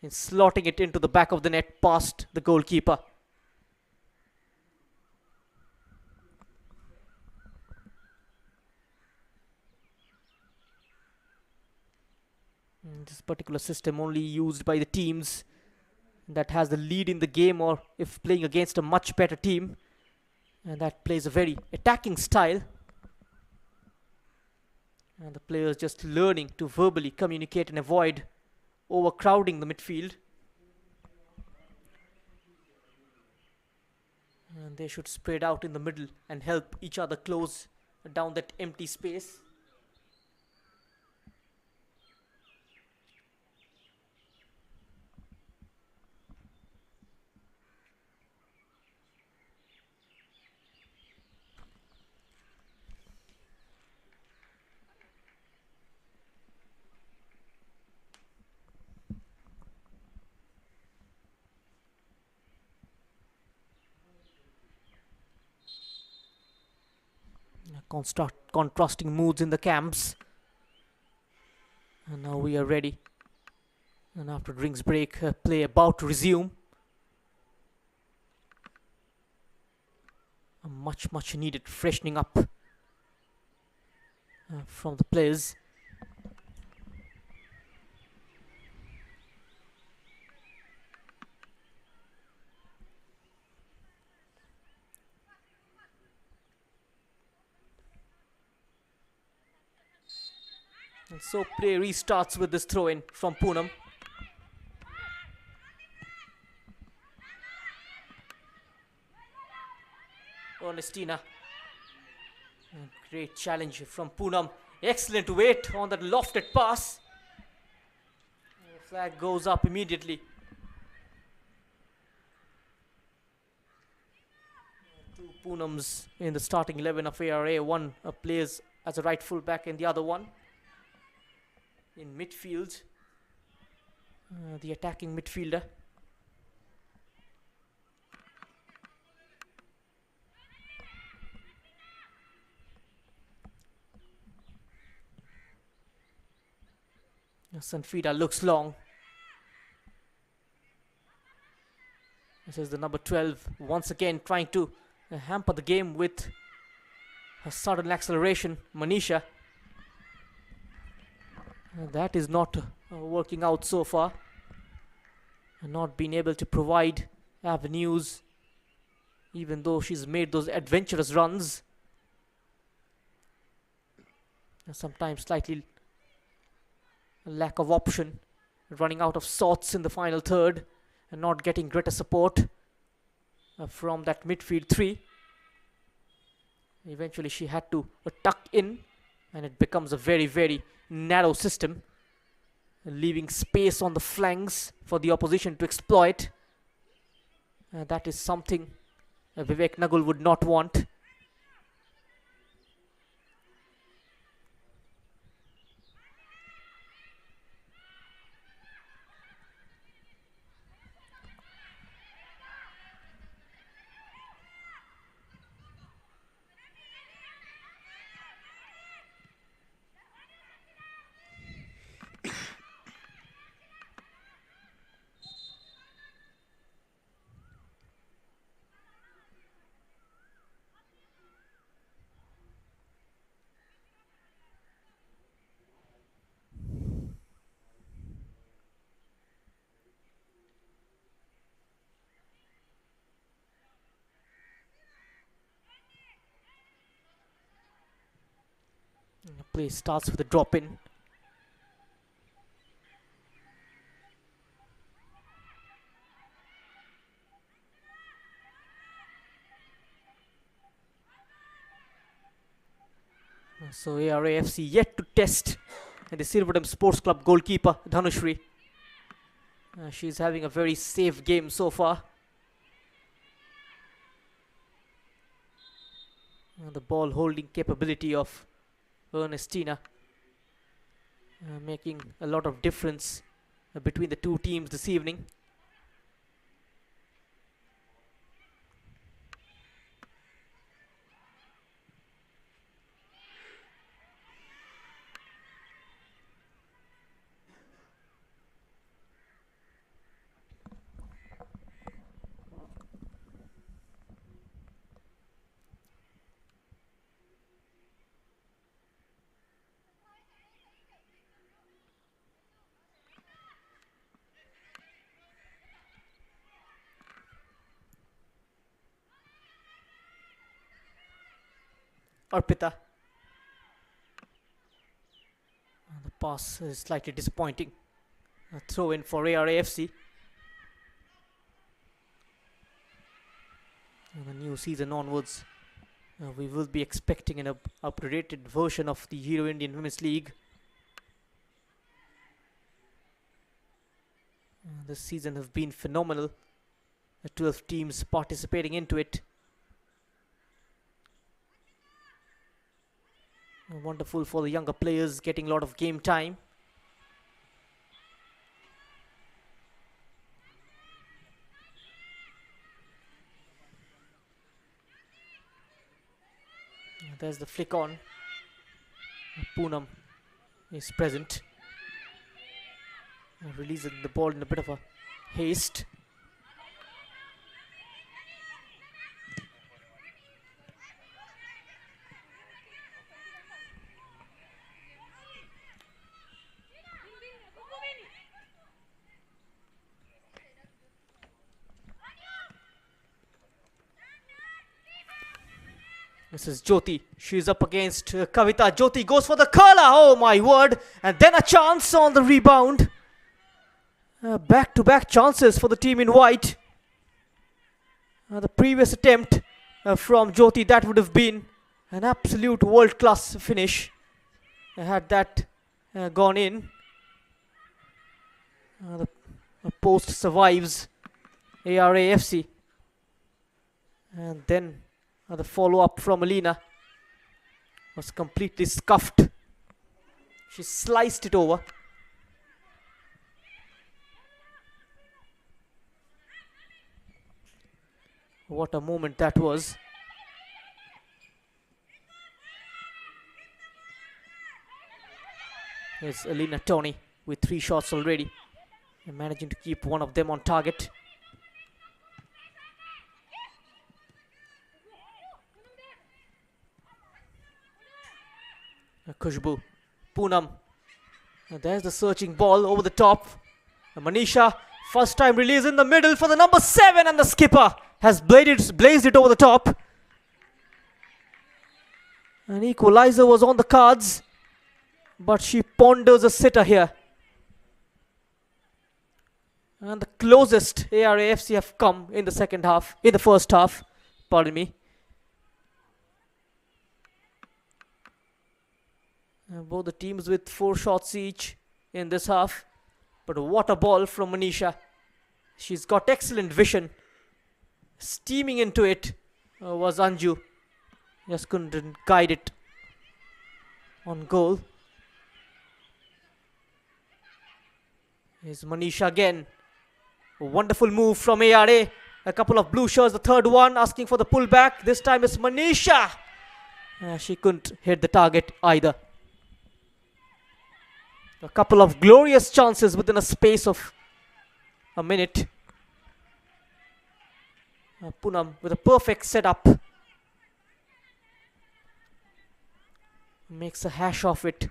in slotting it into the back of the net past the goalkeeper. This particular system only used by the teams that has the lead in the game, or if playing against a much better team, and that plays a very attacking style, and the players just learning to verbally communicate and avoid overcrowding the midfield. And they should spread out in the middle and help each other close down that empty space. Contrasting moods in the camps. And now we are ready. And after drinks break, play about to resume. A much needed freshening up from the players. And so play restarts with this throw-in from Poonam. Ernestina. Great challenge from Poonam. Excellent weight on that lofted pass. The flag goes up immediately. Two Poonams in the starting 11 of ARA. One plays as a right full back and the other one in midfield. The attacking midfielder. Sanfida looks long. This is the number 12 once again trying to hamper the game with her sudden acceleration, Manisha. That is not working out so far. Not being able to provide avenues, even though she's made those adventurous runs. Sometimes slightly lack of option, running out of sorts in the final third and not getting greater support from that midfield three. Eventually she had to tuck in and it becomes a very narrow system, leaving space on the flanks for the opposition to exploit. That is something Vivek Nagul would not want. The play starts with a drop in. So ARA FC yet to test the Sirvodem Sports Club goalkeeper Dhanushri. She's having a very safe game so far. The ball holding capability of Ernestina making a lot of difference between the two teams this evening. Arpita. The pass is slightly disappointing. A throw in for ARA FC. The new season onwards, we will be expecting an upgraded version of the Hero Indian Women's League. This season has been phenomenal. 12 teams participating into it. Wonderful for the younger players, getting a lot of game time. There's the flick on. Poonam is present. Releasing the ball in a bit of a haste. This is Jyoti. She's up against Kavita. Jyoti goes for the curler. Oh my word. And then a chance on the rebound. Back-to-back chances for the team in white. The previous attempt from Jyoti, that would have been an absolute world-class finish. Had that gone in. The post survives ARA FC. And then the follow-up from Alina was completely scuffed. She sliced it over. What a moment that was. Here's Alina Tony with 3 shots already. And managing to keep one of them on target. Khushbu, Poonam. And there's the searching ball over the top. And Manisha, first time release in the middle for the number 7, and the skipper has blazed it over the top. An equalizer was on the cards, but she ponders a sitter here. And the closest ARA FC have come in the first half, pardon me. Both the teams with 4 shots each in this half. But what a ball from Manisha. She's got excellent vision. Steaming into it was Anju. Just couldn't guide it on goal. Here's Manisha again. A wonderful move from ARA. A couple of blue shirts. The third one asking for the pullback. This time it's Manisha. She couldn't hit the target either. A couple of glorious chances within a space of a minute. Poonam with a perfect setup. Makes a hash of it.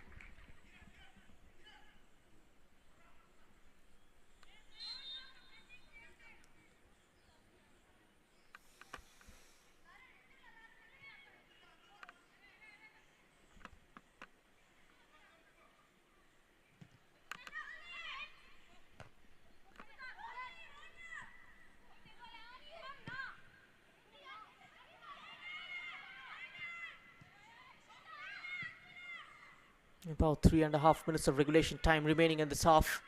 About 3.5 minutes of regulation time remaining in this half.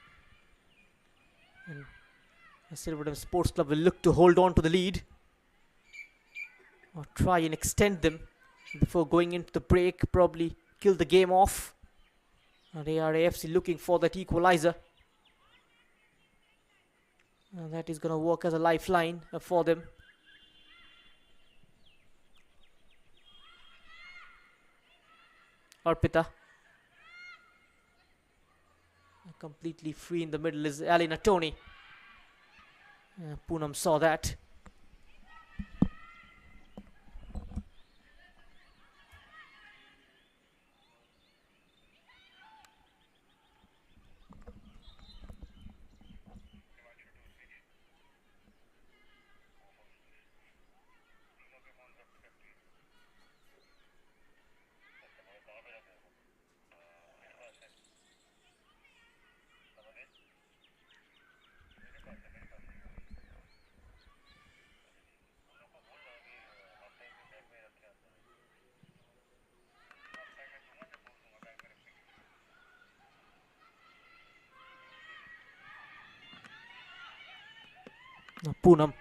And the Sirvodem Sports Club will look to hold on to the lead. Or try and extend them before going into the break. Probably kill the game off. And ARA FC looking for that equalizer. And that is going to work as a lifeline for them. Arpita. Completely free in the middle is Alina Tony. Poonam saw that. Poonam.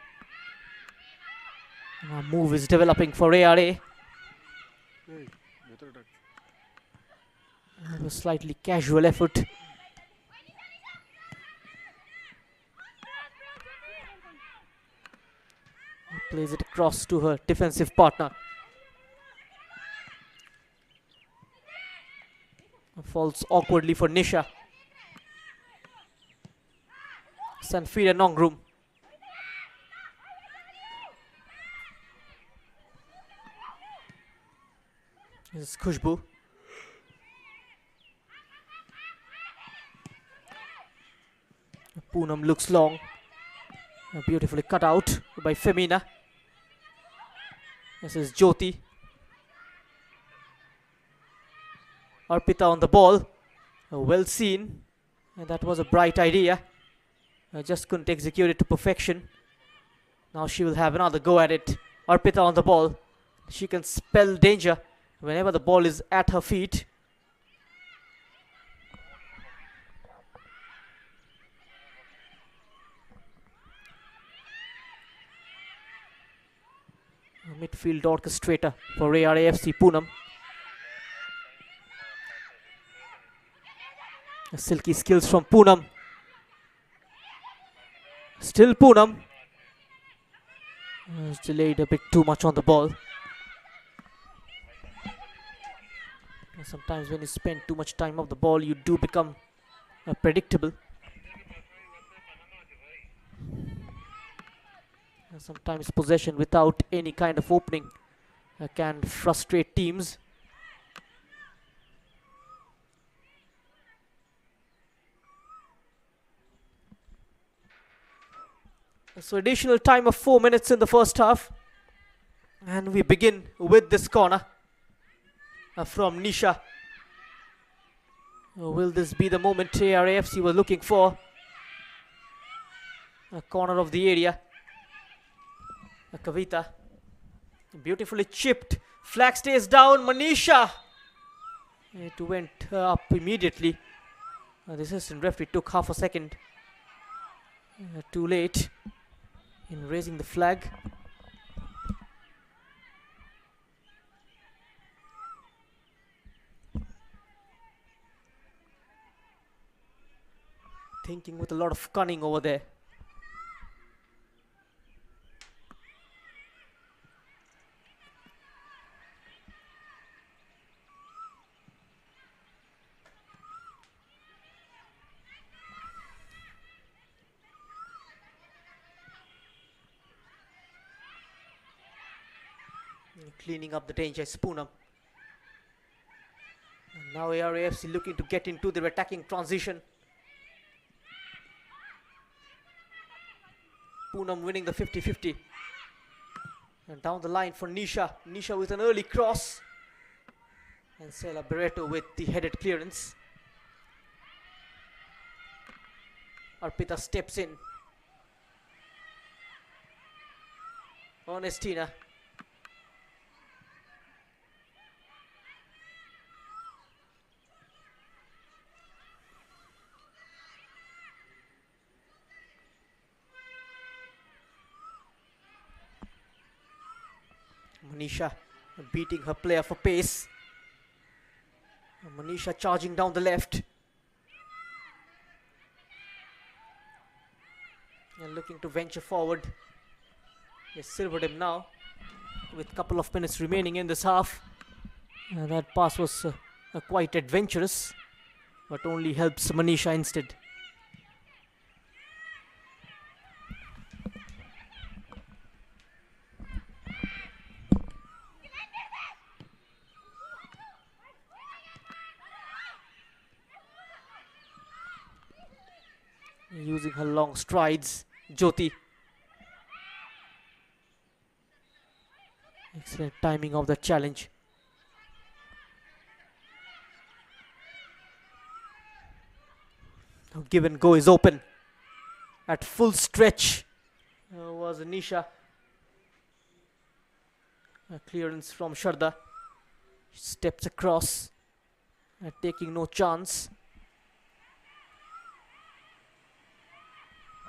Move is developing for ARA. A slightly casual effort. Plays it across to her defensive partner. Falls awkwardly for Nisha. Sanfira Nongrum. This is Khushbu. Poonam looks long. Beautifully cut out by Femina. This is Jyoti. Arpita on the ball. Well seen. And that was a bright idea. I just couldn't execute it to perfection. Now she will have another go at it. Arpita on the ball. She can spell danger whenever the ball is at her feet. A midfield orchestrator for ARA FC Poonam. Silky skills from Poonam. Still Poonam. It's delayed a bit too much on the ball. Sometimes when you spend too much time off the ball, you do become predictable. Sometimes possession without any kind of opening can frustrate teams. So additional time of 4 minutes in the first half. And we begin with this corner from Nisha. Will this be the moment ARA FC was looking for? A corner of the area. Kavita. Beautifully chipped. Flag stays down. Manisha. It went up immediately. The assistant referee took half a second. Too late in raising the flag. Thinking with a lot of cunning over there. Cleaning up the danger is Poonam. And now ARA FC looking to get into their attacking transition. Poonam winning the 50-50. And down the line for Nisha. Nisha with an early cross. And Sela Barreto with the headed clearance. Arpita steps in. Ernestina. Manisha beating her player for pace. Manisha charging down the left. And looking to venture forward. Yes, Sirvodem now with a couple of minutes remaining in this half. And that pass was quite adventurous, but only helps Manisha instead. Using her long strides, Jyoti. Excellent timing of the challenge. Now give and go is open. At full stretch was Nisha. A clearance from Sharda. Steps across, taking no chance.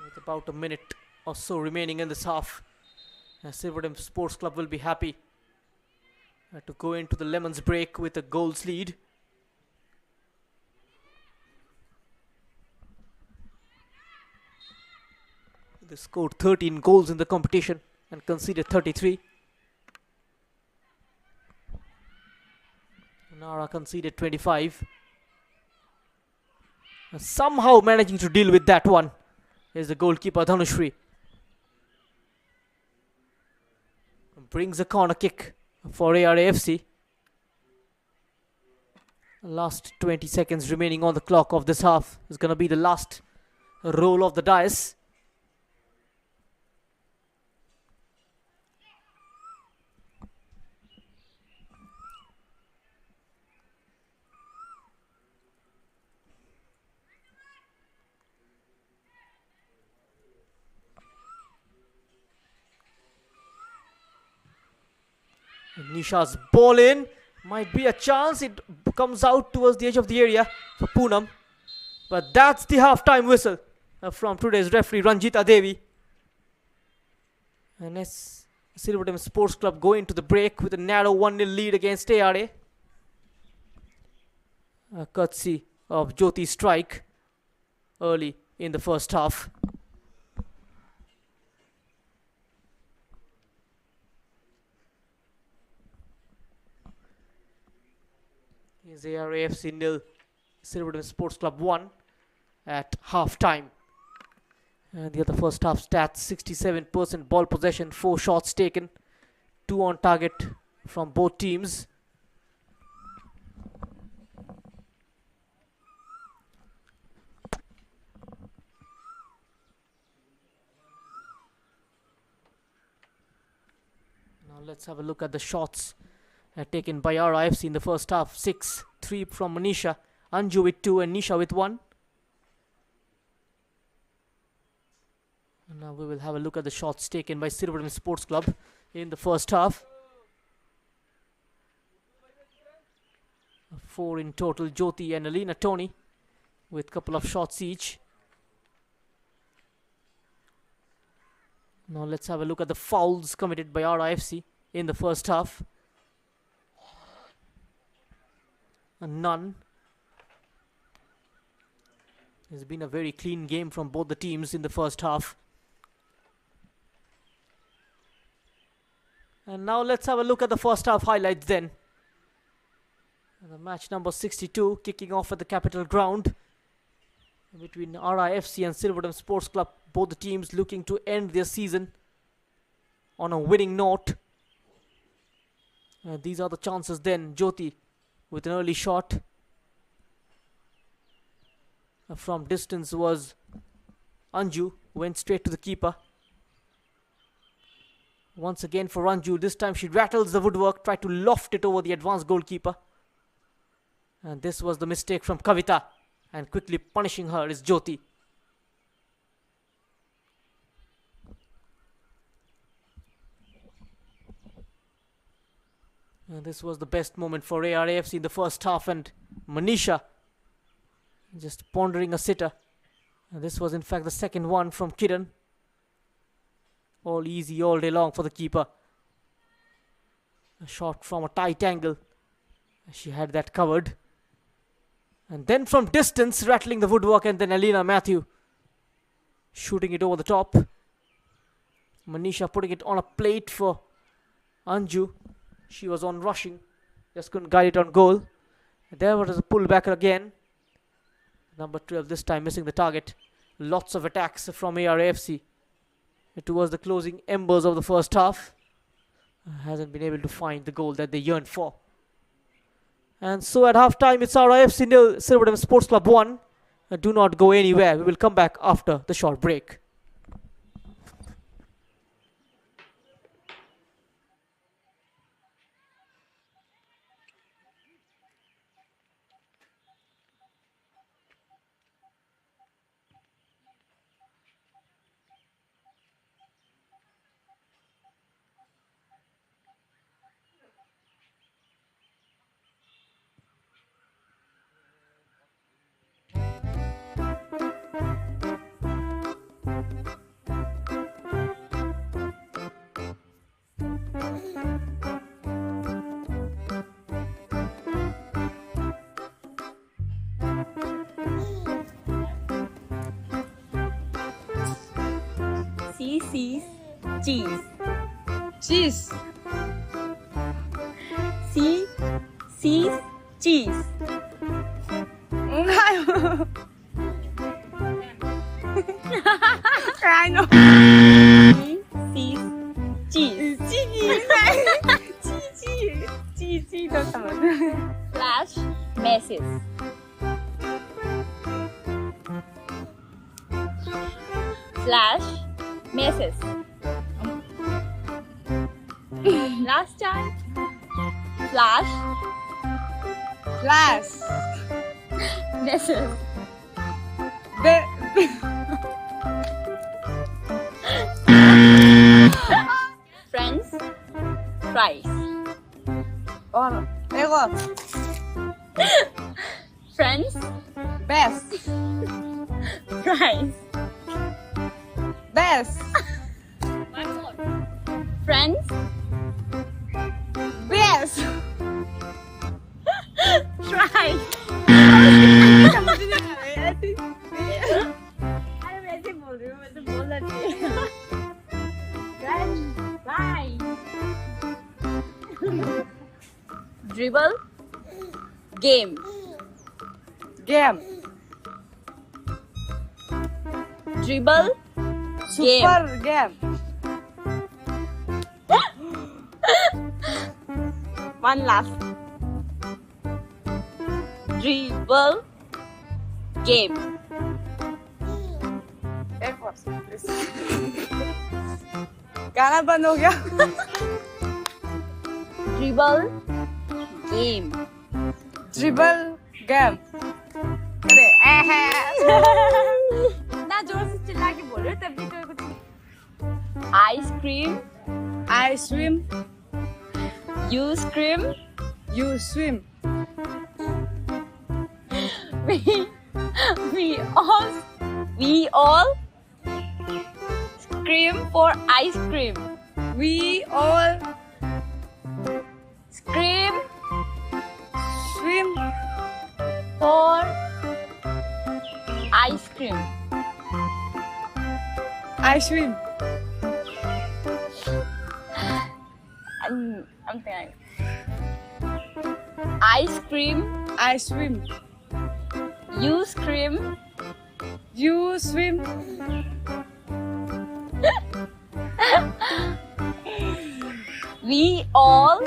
With about a minute or so remaining in this half, Sirvodem Sports Club will be happy to go into the Lemons break with a goals lead. They scored 13 goals in the competition and conceded 33. Nara conceded 25. Somehow managing to deal with that one is the goalkeeper Dhanushri. Brings a corner kick for ARA FC. Last 20 seconds remaining on the clock of this half is going to be the last roll of the dice. Nisha's ball in. Might be a chance. It comes out towards the edge of the area for Poonam. But that's the half-time whistle from today's referee Ranjita Devi. And as Sirvodem Sports Club go into the break with a narrow 1-0 lead against ARA. A courtesy of Jyoti's strike early in the first half. Is ARA FC 0, Sirvodem Sports Club 1 at half time. And the other first half stats: 67% ball possession, 4 shots taken, 2 on target from both teams. Now let's have a look at the shots taken by ARA FC in the first half. 6, 3 from Manisha, Anju with 2 and Nisha with 1. And now we will have a look at the shots taken by Sirvodem Sports Club in the first half. 4 in total, Jyoti and Alina Tony with a couple of shots each. Now let's have a look at the fouls committed by ARA FC in the first half. None. It's been a very clean game from both the teams in the first half. And now let's have a look at the first half highlights then. The match number 62 kicking off at the Capital Ground between ARA FC and Sirvodem Sports Club. Both the teams looking to end their season on a winning note. These are the chances then. Jyoti with an early shot. From distance was Anju, went straight to the keeper. Once again for Anju, this time she rattles the woodwork, tried to loft it over the advanced goalkeeper. And this was the mistake from Kavita, and quickly punishing her is Jyoti. And this was the best moment for ARA FC in the first half, and Manisha just pondering a sitter. And this was in fact the second one from Kiran. All easy all day long for the keeper. A shot from a tight angle. She had that covered. And then from distance, rattling the woodwork, and then Alina Matthew shooting it over the top. Manisha putting it on a plate for Anju. She was on rushing, just couldn't guide it on goal. There was a pullback again. Number 12 this time missing the target. Lots of attacks from ARA FC towards the closing embers of the first half. Hasn't been able to find the goal that they yearned for. And so at half time it's ARA FC 0, Sirvodem Sports Club 1. Do not go anywhere. We will come back after the short break. C cheese. Cheese. C cheese. Enggak. I know. Cheese. Cheese. Don't समझ. Flash message. Flash message. Last time. Flash message. Friends fries. और देखो Friends best fries. One more. Friends Best. fries. समझ नहीं आ रहा है ऐसे अरे मैं ऐसे बोल रही हूँ मैं तो बोल रही हूँ Friends fries. Dribble game. game Dribble game. super game One last. Dribble game. गाना बंद हो गया Dribble game. dribble game अरे इतना जोर से चिल्ला के बोल रहे हो तब भी तो कुछ Ice cream. I swim You scream. you swim We all scream for ice cream. we all Scream swim for ice cream. I swim I'm thinking. Ice cream. I swim You scream. you swim We all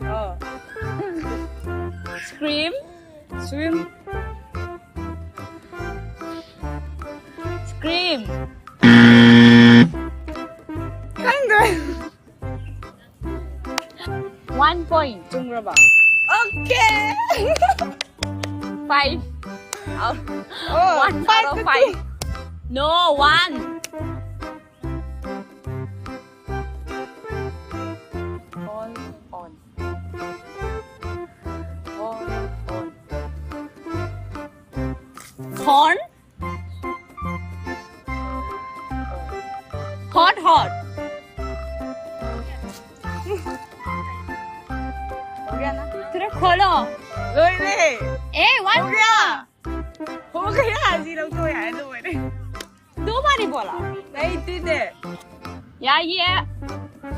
oh, scream swim scream. One point. Tungraba okay 5 out. oh, 1 out of 5. No, 1. all on all on Horn. Hot. हो गया ना तेरा खोलो. नहीं ए हो 1 गया जी लोग तो यार दो मैंने 2 बार ही बोला. नहीं तीन यार ये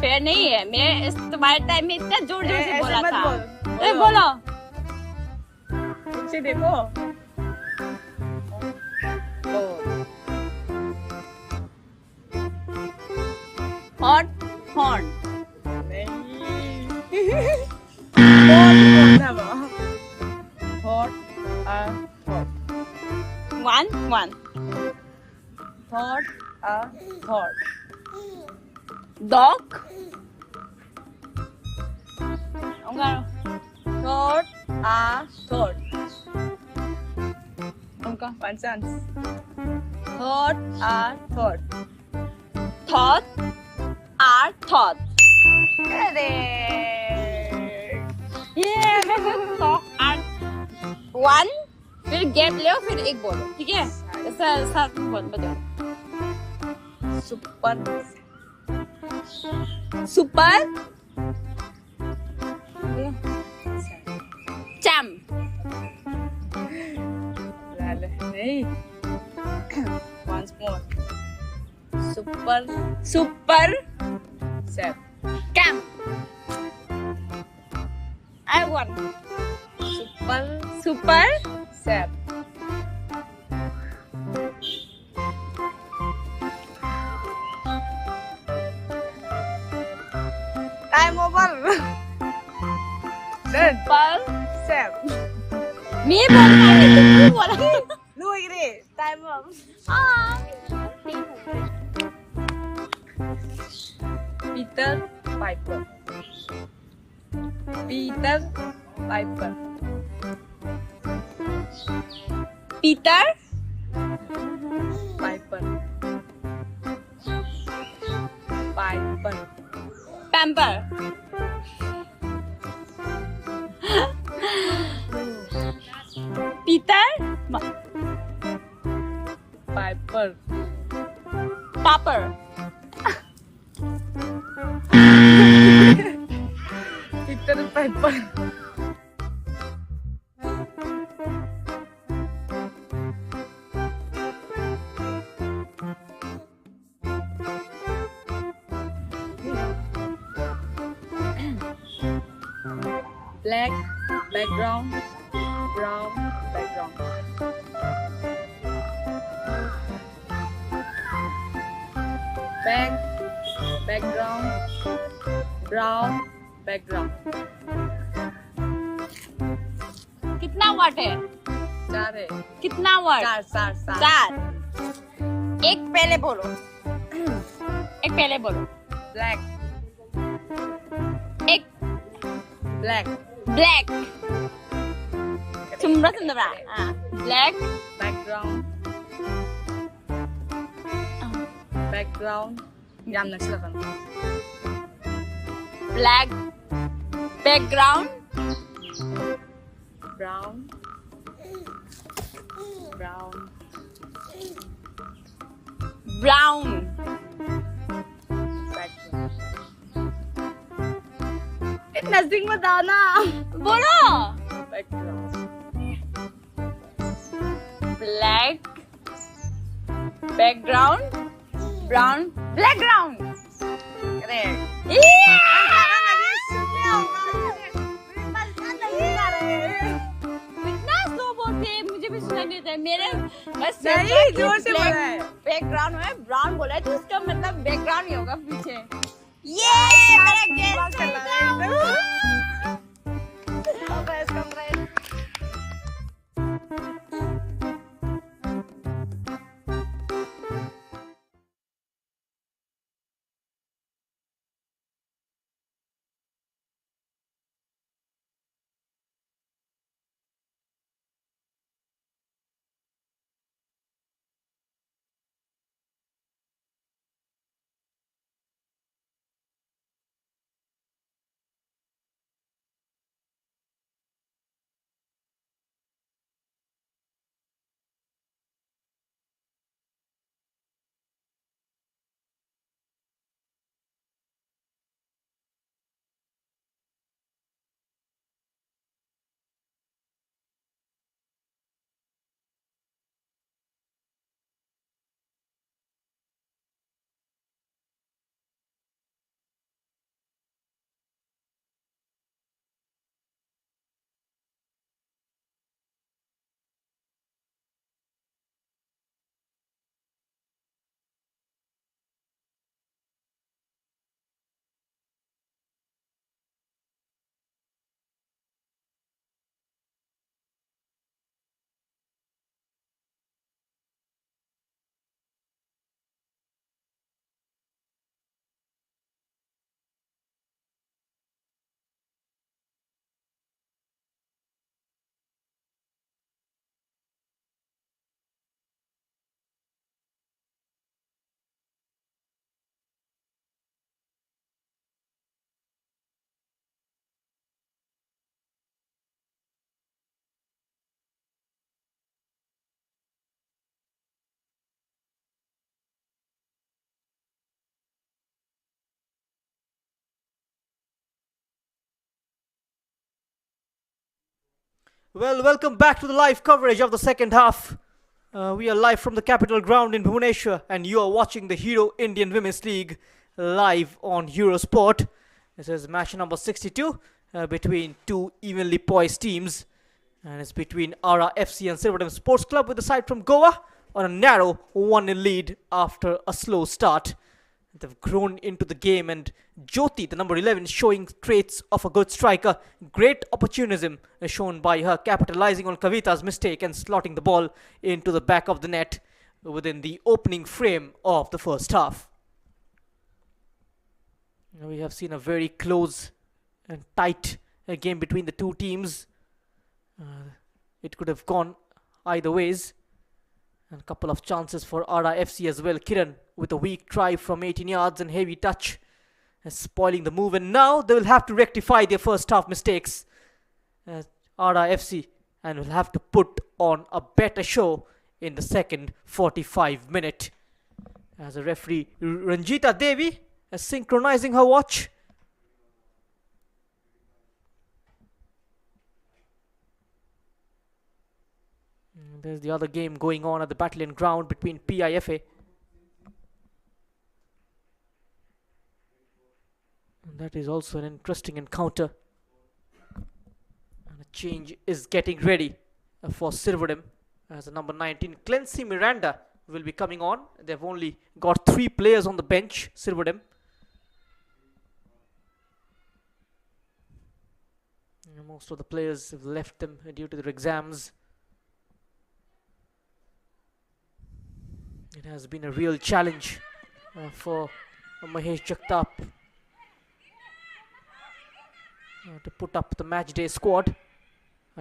फेयर नहीं है. मैं इस तुम्हारे टाइम में इतना जोर जोर से बोला था. ए बोलो. पीछे देखो Hot horn. Hot thought 1 thought a thought Dog. thought a thought उनका one chance thought a thought Thought are thought. अरे ये thought are 1 फिर गैप ले फिर एक बोलो. ठीक है ऐसा साथ बोल बताओ. super Super Jam. नहीं once more super Super set Cam. I won. super Super set मी बोलना है तू बोला Lu ini, time up. Peter Piper. Peter Piper. Peter Piper. Piper. Pamper Peter Piper. Popper Peter Piper. Black background, brown background. Background, brown background. कितना word है? चार है. कितना word? चार. एक पहले बोलो. एक पहले बोलो. Black. एक Black. black. Sumber. Black. Background. Background. Yan na silakan. Black. Background. Brown. Brown. Brown. Background. Nothing बताओ ना. बोलो. Background. Black. Background. Brown. Background. Correct. इतना स्लो बोलते हैं, मुझे भी सुनाई देता है. मेरे बस नहीं, जोर से बोला है. बैकग्राउंड में ब्राउन बोला है तो उसका मतलब बैकग्राउंड ही होगा पीछे. ये मेरा guess Well, welcome back to the live coverage of the second half. We are live from the Capital Ground in Bhubaneswar, and you are watching the Hero Indian Women's League live on Eurosport. This is match number 62 between two evenly poised teams, and it's between ARA FC and Sirvodem Sports Club, with the side from Goa on a narrow 1-0 lead after a slow start. They've grown into the game, and Jyoti, the number 11, showing traits of a good striker. Great opportunism shown by her, capitalizing on Kavita's mistake and slotting the ball into the back of the net within the opening frame of the first half. We have seen a very close and tight game between the two teams. It could have gone either ways. And a couple of chances for ARA FC as well. Kiran with a weak try from 18 yards and heavy touch, spoiling the move. And now they will have to rectify their first half mistakes, ARA FC, and will have to put on a better show in the second 45 minute. As a referee, Ranjita Devi, is synchronizing her watch. There's the other game going on at the Battalion ground between PIFA and that is also an interesting encounter. And a change is getting ready for Sirvodem, as the number 19 Clancy Miranda will be coming on. They've only got 3 players on the bench, Sirvodem. Most of the players have left them due to their exams. It has been a real challenge for Mahesh Jagtap to put up the match day squad,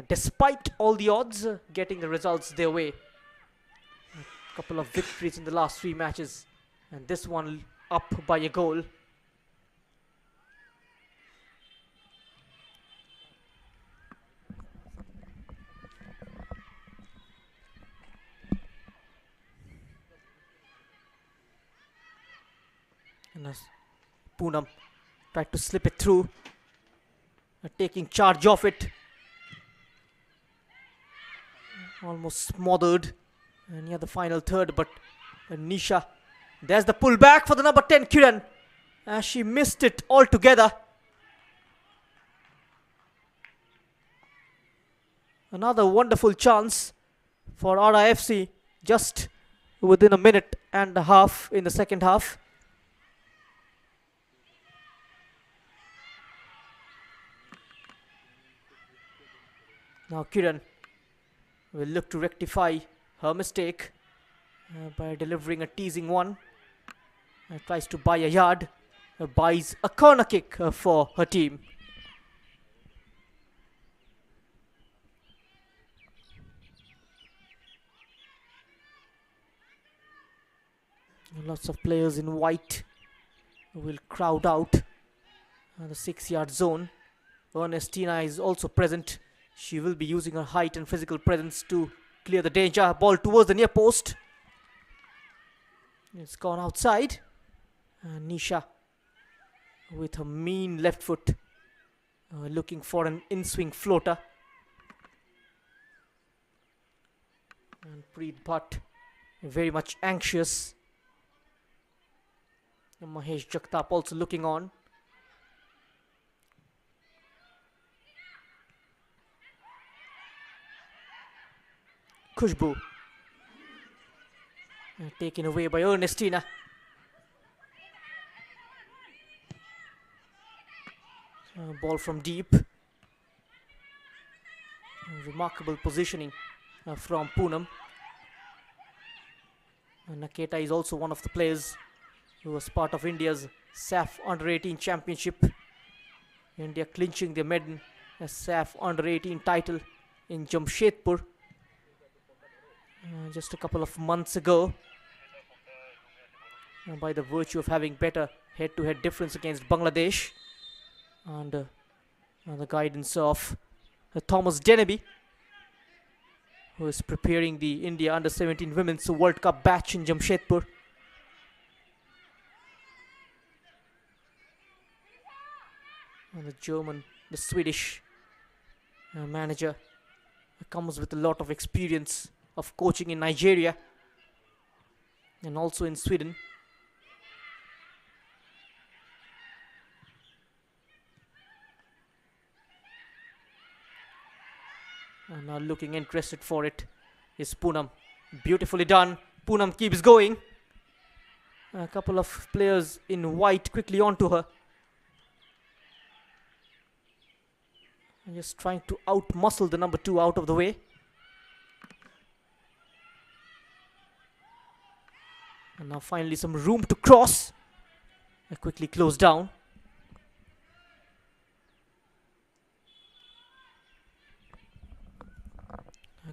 despite all the odds, getting the results their way. A couple of victories in the last 3 matches, and this one up by a goal. And as Poonam tried to slip it through, taking charge of it, almost smothered near the final third, but Nisha, there's the pullback for the number 10 Kiran, as she missed it altogether. Another wonderful chance for ARA FC just within a minute and a half in the second half. Now Kiran will look to rectify her mistake by delivering a teasing one. Tries to buy a yard, buys a corner kick for her team. Lots of players in white will crowd out the 6-yard zone. Ernestina is also present. She will be using her height and physical presence to clear the danger. Ball towards the near post. It's gone outside. Nisha with her mean left foot looking for an in-swing floater. And Preet Bhatt very much anxious. And Mahesh Jagtap also looking on. Khushbu taken away by Ernestina. Ball from deep. Remarkable positioning from Poonam. Naketa is also one of the players who was part of India's SAF Under-18 Championship. India clinching their maiden SAF Under-18 title in Jamshedpur just a couple of months ago, by the virtue of having better head-to-head difference against Bangladesh, and the guidance of Thomas Deneby, who is preparing the India Under-17 Women's World Cup batch in Jamshedpur. And the German, the Swedish manager comes with a lot of experience of coaching in Nigeria and also in Sweden. And now looking interested for it is Poonam. Beautifully done. Poonam keeps going. A couple of players in white quickly onto her. Just trying to out-muscle the number 2 out of the way. And now finally some room to cross. Quickly closed down.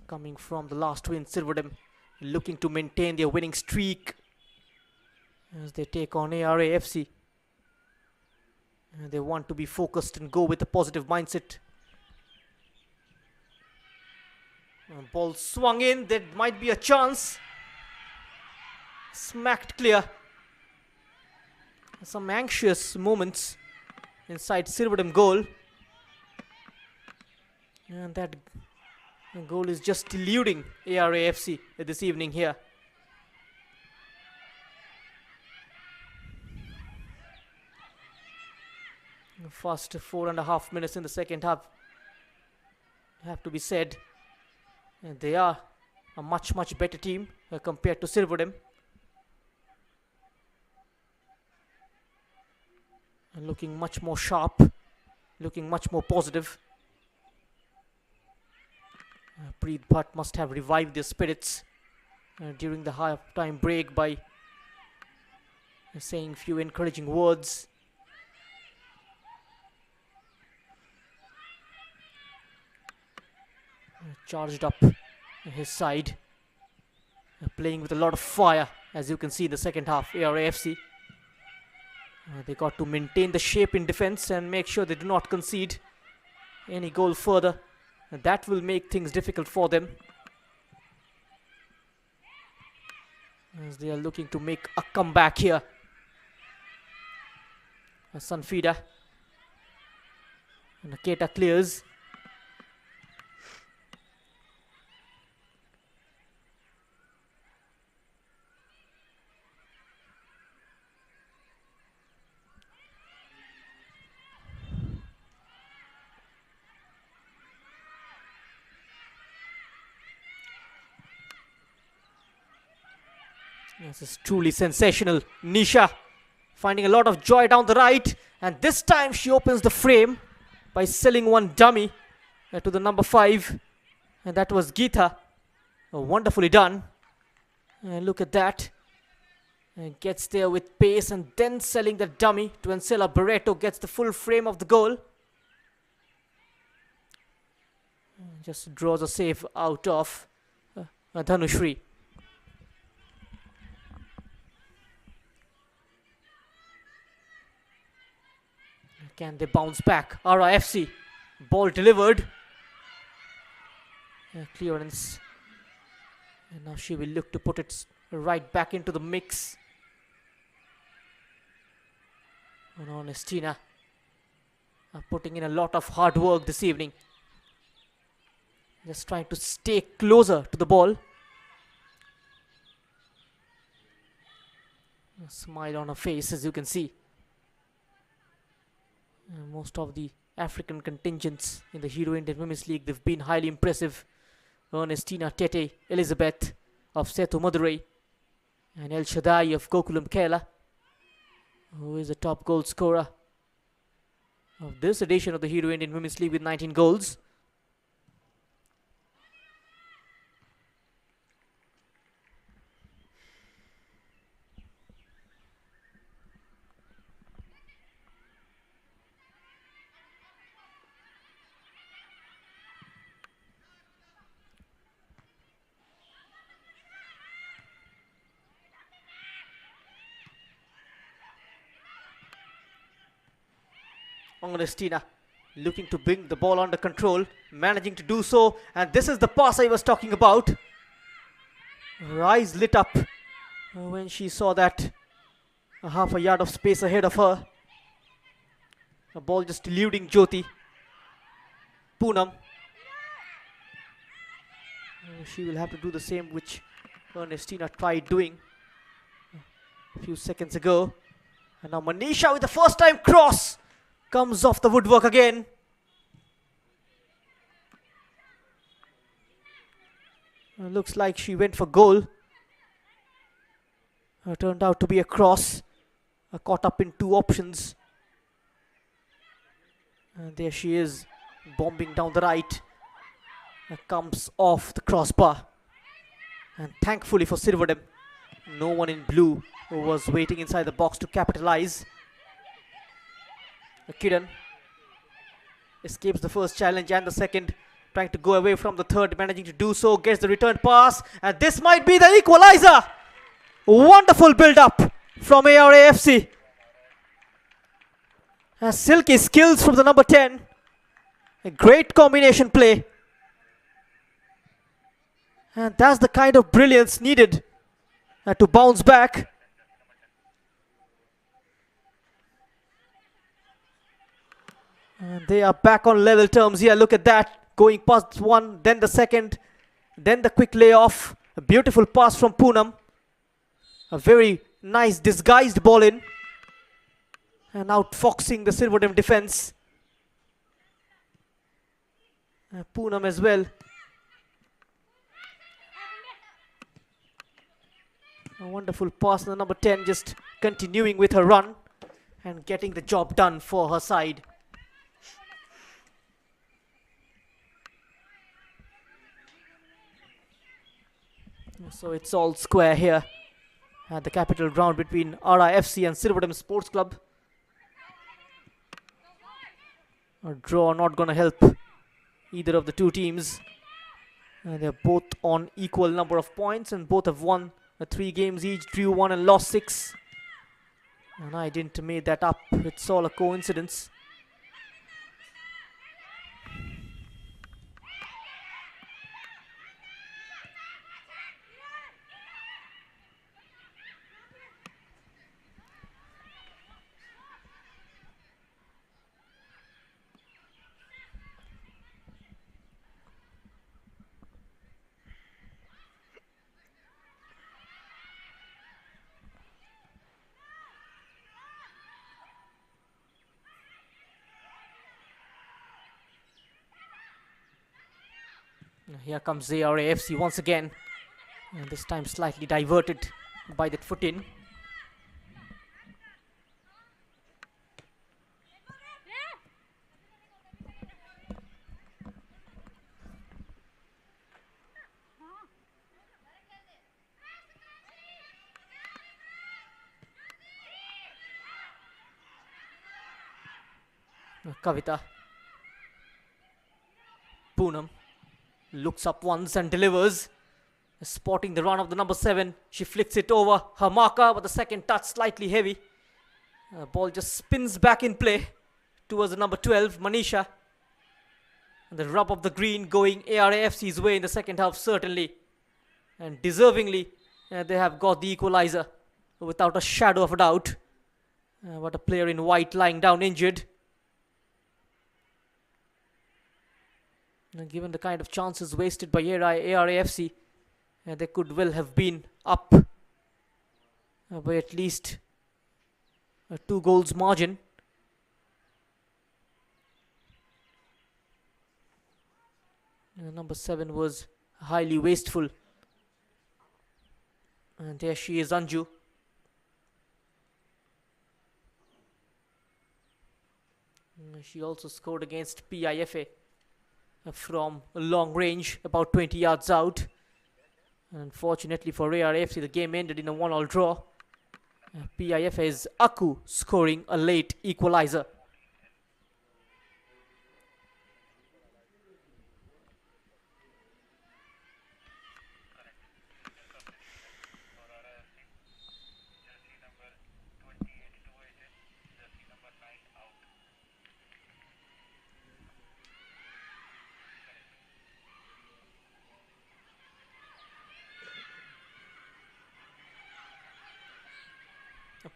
Coming from the last win, Sirvodem looking to maintain their winning streak as they take on ARA FC. They want to be focused and go with a positive mindset. Ball swung in, there might be a chance. Smacked clear. Some anxious moments inside Sirvodem goal. And that goal is just eluding ARA FC this evening here. The first 4.5 minutes in the second half have to be said. They are a much better team compared to Sirvodem. Looking much more sharp, looking much more positive. Preet Bhatt must have revived their spirits during the half-time break by saying few encouraging words. Charged up his side, playing with a lot of fire, as you can see in the second half. ARA FC, they got to maintain the shape in defense and make sure they do not concede any goal further. That will make things difficult for them, as they are looking to make a comeback here. Sanfida and Aketa clears. This is truly sensational. Nisha finding a lot of joy down the right, and this time she opens the frame by selling one dummy to the number 5, and that was Geetha. Wonderfully done. And look at that. And gets there with pace and then selling the dummy to Ancela Barreto, gets the full frame of the goal. Just draws a save out of Dhanushri. Can they bounce back? ARA FC. Ball delivered. Clearance. And now she will look to put it right back into the mix. And Ernestina putting in a lot of hard work this evening. Just trying to stay closer to the ball. A smile on her face, as you can see. Most of the African contingents in the Hero Indian Women's League, they've been highly impressive. Ernestina Tete Elizabeth of Setu Madurai, and El Shaddai of Gokulam Kerala, who is the top goal scorer of this edition of the Hero Indian Women's League with 19 goals. Ernestina looking to bring the ball under control, managing to do so, and this is the pass I was talking about. Her eyes lit up when she saw that half a yard of space ahead of her. The ball just eluding Jyoti. Poonam. She will have to do the same which Ernestina tried doing a few seconds ago. And now Manisha with the first time cross. Comes off the woodwork again. Looks like she went for goal. Turned out to be a cross. Caught up in two options. And there she is, bombing down the right. Comes off the crossbar. And thankfully for Sirvodem, no one in blue who was waiting inside the box to capitalize. Kiran escapes the first challenge and the second, trying to go away from the third, managing to do so, gets the return pass, and this might be the equalizer. Wonderful build-up from ARA FC. Silky skills from the number 10. A great combination play. And that's the kind of brilliance needed to bounce back. And they are back on level terms here. Look at that. Going past one, then the second, then the quick layoff. A beautiful pass from Poonam. A very nice disguised ball in. And outfoxing the Sirvodem defense. Poonam as well. A wonderful pass, the number 10 just continuing with her run and getting the job done for her side. So it's all square here at the capital ground between ARA FC and Sirvodem Sports Club. A draw not going to help either of the two teams. They're both on equal number of points and both have won 3 games each, drew 1 and lost 6. And I didn't make that up. It's all a coincidence. Here comes the ARA FC once again, and this time slightly diverted by that foot in. Kavita. Poonam looks up once and delivers. Spotting the run of the number 7. She flicks it over her marker, but the second touch slightly heavy. Ball just spins back in play towards the number 12, Manisha. And the rub of the green going ARA FC's way in the second half, certainly. And deservingly, they have got the equalizer without a shadow of a doubt. But a player in white lying down injured. Given the kind of chances wasted by ARA FC, they could well have been up by at least a 2 goals margin. Number 7 was highly wasteful. And there she is, Anju. She also scored against PIFA. From a long range, about 20 yards out. Unfortunately for ARA FC, the game ended in a 1-1 draw. PIFA's Aku scoring a late equalizer.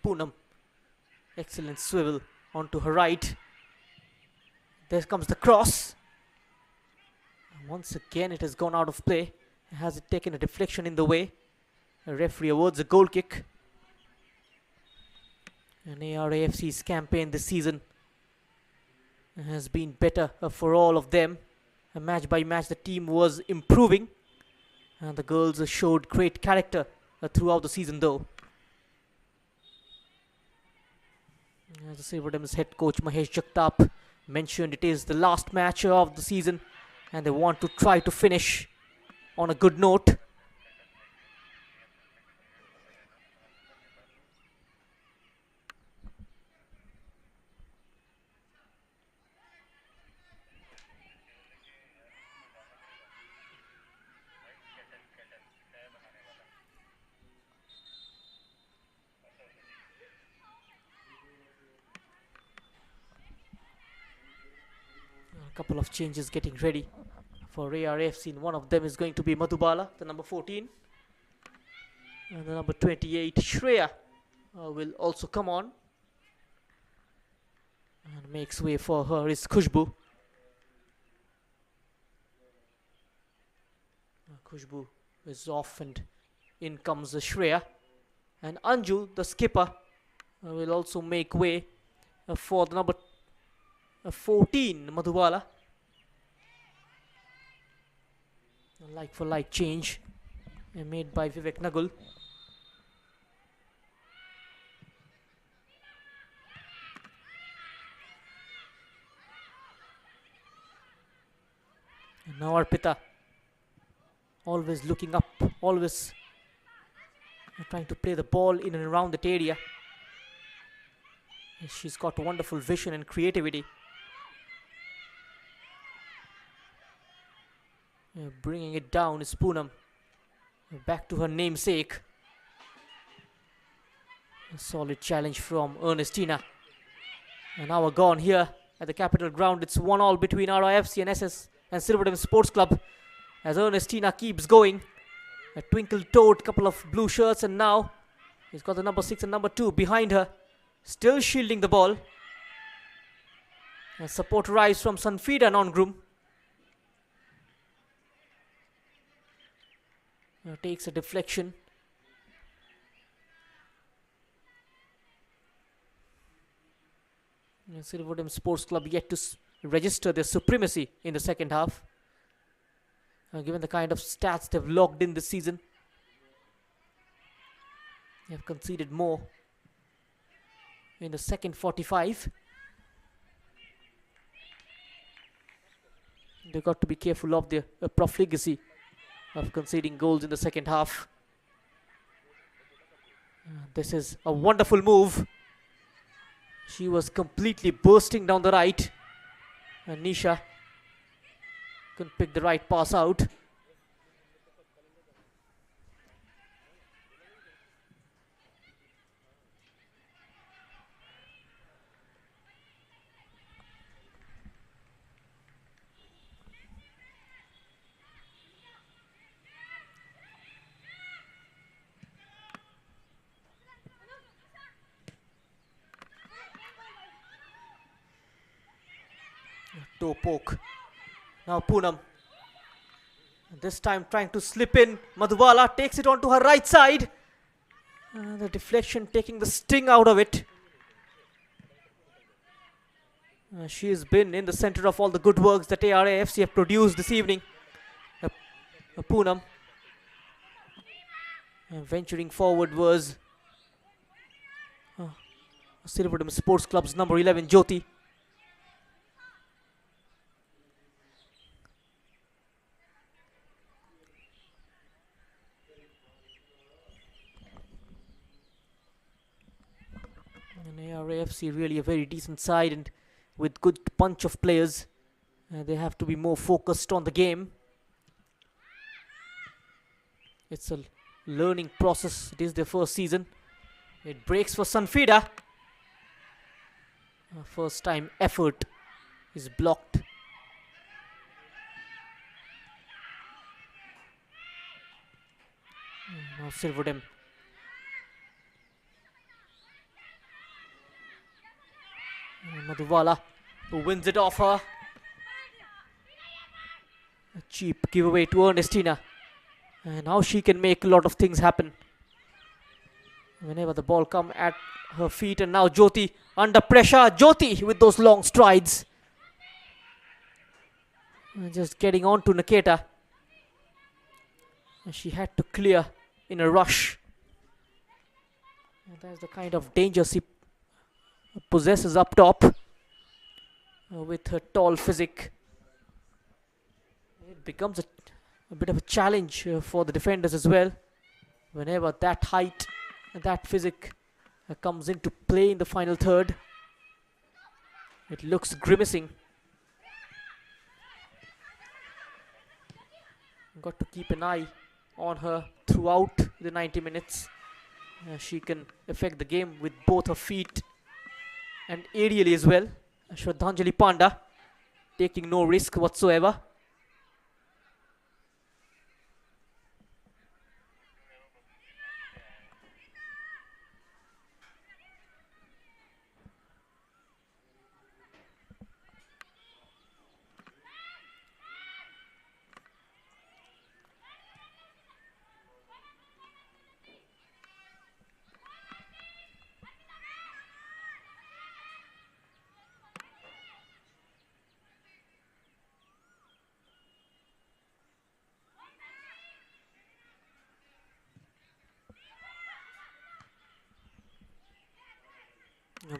Poonam, excellent swivel onto her right. There comes the cross. Once again it has gone out of play. Has it taken a deflection in the way? A referee awards a goal kick. And ARA FC's campaign this season has been better for all of them. Match by match the team was improving. And the girls showed great character throughout the season though. As the Sirvodem's head coach Mahesh Jagtap mentioned, it is the last match of the season and they want to try to finish on a good note. A couple of changes getting ready for ARA FC. One of them is going to be Madhubala, the number 14. And the number 28, Shreya, will also come on. And makes way for her is Khushbu. Khushbu is off and in comes Shreya. And Anju, the skipper, will also make way for the number 14, Madhubala. A like for like change made by Vivek Nagul. And now Arpita, always looking up, always trying to play the ball in and around that area. And she's got wonderful vision and creativity. Bringing it down is Poonam. Back to her namesake. A solid challenge from Ernestina. And now we're gone here at the Capital Ground. It's 1-1 between ARA FC and SS and Sirvodem Sports Club. As Ernestina keeps going. A twinkle-toed couple of blue shirts, and now he's got the number 6 and number 2 behind her. Still shielding the ball. And support arrives from Sanfida Nongrum. Takes a deflection. Sirvodem Sports Club yet to register their supremacy in the second half. Given the kind of stats they've logged in this season. They have conceded more in the second 45. They've got to be careful of their profligacy of conceding goals in the second half. This is a wonderful move. She was completely bursting down the right. And Nisha couldn't pick the right pass out. Toe poke. Now Poonam. This time trying to slip in. Madhubala takes it onto her right side. The deflection taking the sting out of it. She has been in the center of all the good works that ARA FC have produced this evening. Poonam. Venturing forward was Sirvodem Sports Club's number 11, Jyoti. And ARA FC really a very decent side and with good bunch of players. They have to be more focused on the game. It's a learning process. It is their first season. It breaks for Sanfida. First time effort is blocked. Now Sirvodem. Madhubala, who wins it off her. A cheap giveaway to Ernestina. And now she can make a lot of things happen. Whenever the ball comes at her feet, and now Jyoti under pressure. Jyoti with those long strides. And just getting on to Niketa. And she had to clear in a rush. And that's the kind of danger she possesses up top with her tall physique. It becomes a bit of a challenge for the defenders as well. Whenever that height and that physique comes into play in the final third, it looks grimacing. Got to keep an eye on her throughout the 90 minutes. She can affect the game with both her feet and aerially as well. Shraddhanjali Panda taking no risk whatsoever.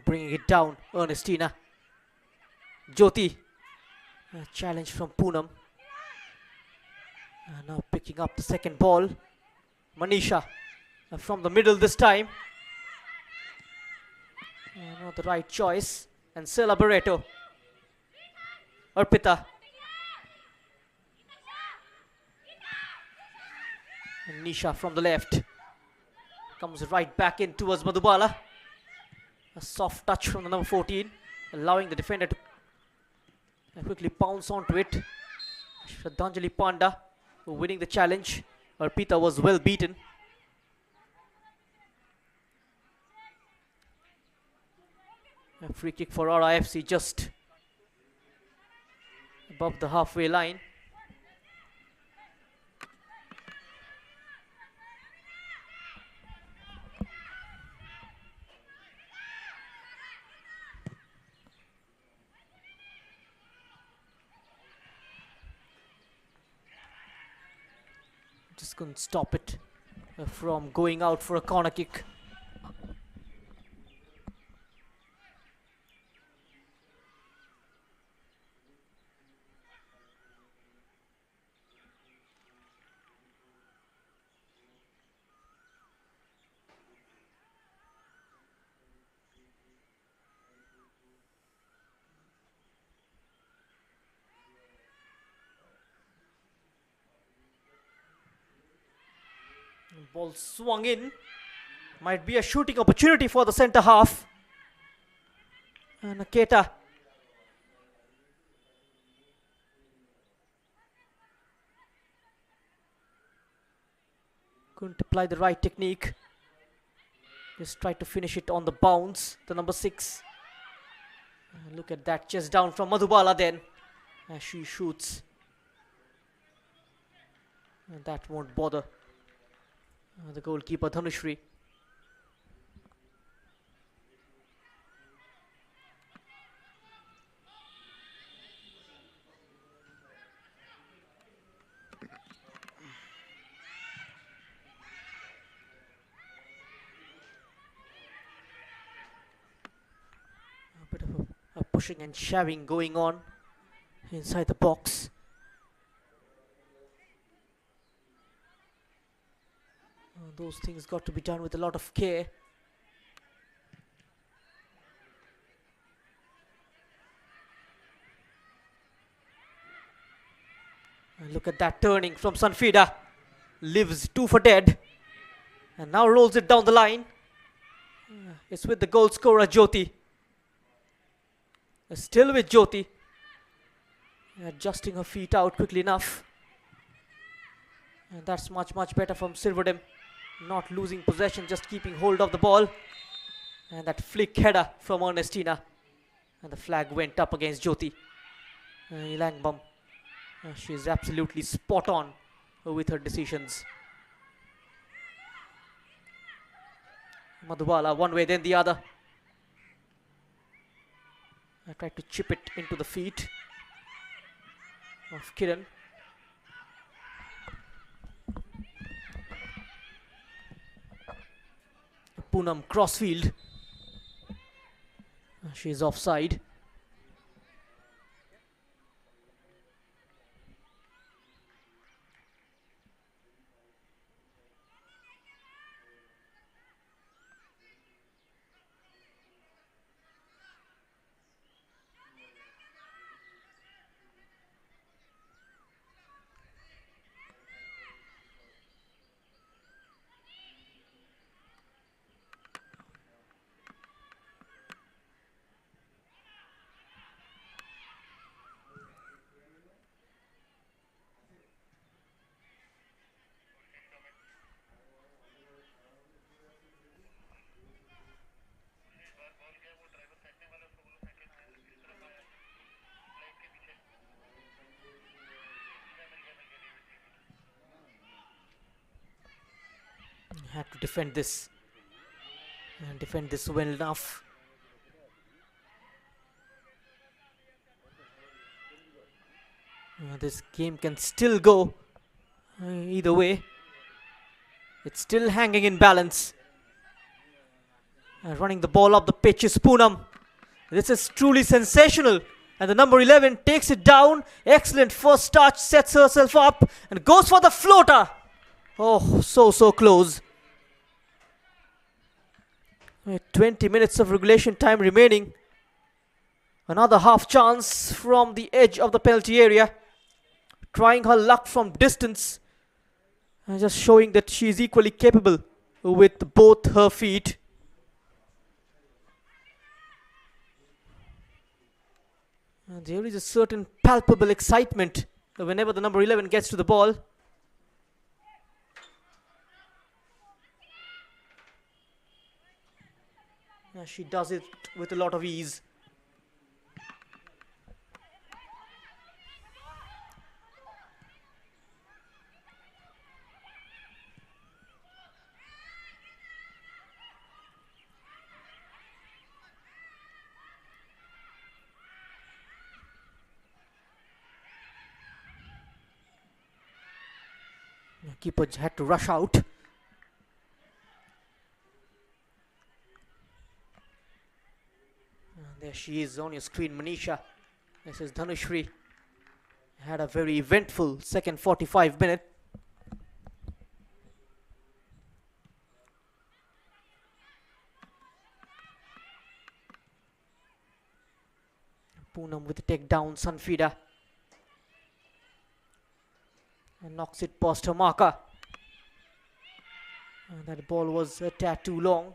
Bringing it down, Ernestina. Jyoti, a challenge from Poonam. Now picking up the second ball. Manisha from the middle this time. Not the right choice. And Sela Barreto. Arpita. And Nisha from the left. Comes right back in towards Madhubala. A soft touch from the number 14, allowing the defender to quickly pounce onto it. Shraddhanjali Panda winning the challenge. Arpita was well beaten. A free kick for ARA FC just above the halfway line. Just couldn't stop it from going out for a corner kick. Ball swung in. Might be a shooting opportunity for the centre half. And Aketa. Couldn't apply the right technique. Just tried to finish it on the bounce. The number 6. Look at that chest down from Madhubala then. As she shoots. And that won't bother the goalkeeper Dhanushri. A bit of a pushing and shoving going on inside the box. Those things got to be done with a lot of care. And look at that turning from Sanfida. Lives 2 for dead. And now rolls it down the line. It's with the goal scorer Jyoti. Still with Jyoti. Adjusting her feet out quickly enough. And that's much better from Sirvodem. Not losing possession, just keeping hold of the ball. And that flick header from Ernestina. And the flag went up against Jyoti. Ilangbam. She's absolutely spot on with her decisions. Madhubala one way then the other. I tried to chip it into the feet of Kiran. Poonam crossfield. She's offside. Had to defend this and defend this well enough. This game can still go either way. It's still hanging in balance. Running the ball up the pitch is Poonam. This is truly sensational. And the number 11 takes it down. Excellent first touch, sets herself up and goes for the floater. Oh, so close. 20 minutes of regulation time remaining. Another half chance from the edge of the penalty area. Trying her luck from distance. And just showing that she is equally capable with both her feet. And there is a certain palpable excitement whenever the number 11 gets to the ball. She does it with a lot of ease. The keeper had to rush out. There she is on your screen, Manisha. This is Dhanushri. Had a very eventful second 45 minute. Poonam with the takedown, Sanfida. And knocks it past her marker. And that ball was a tad too long.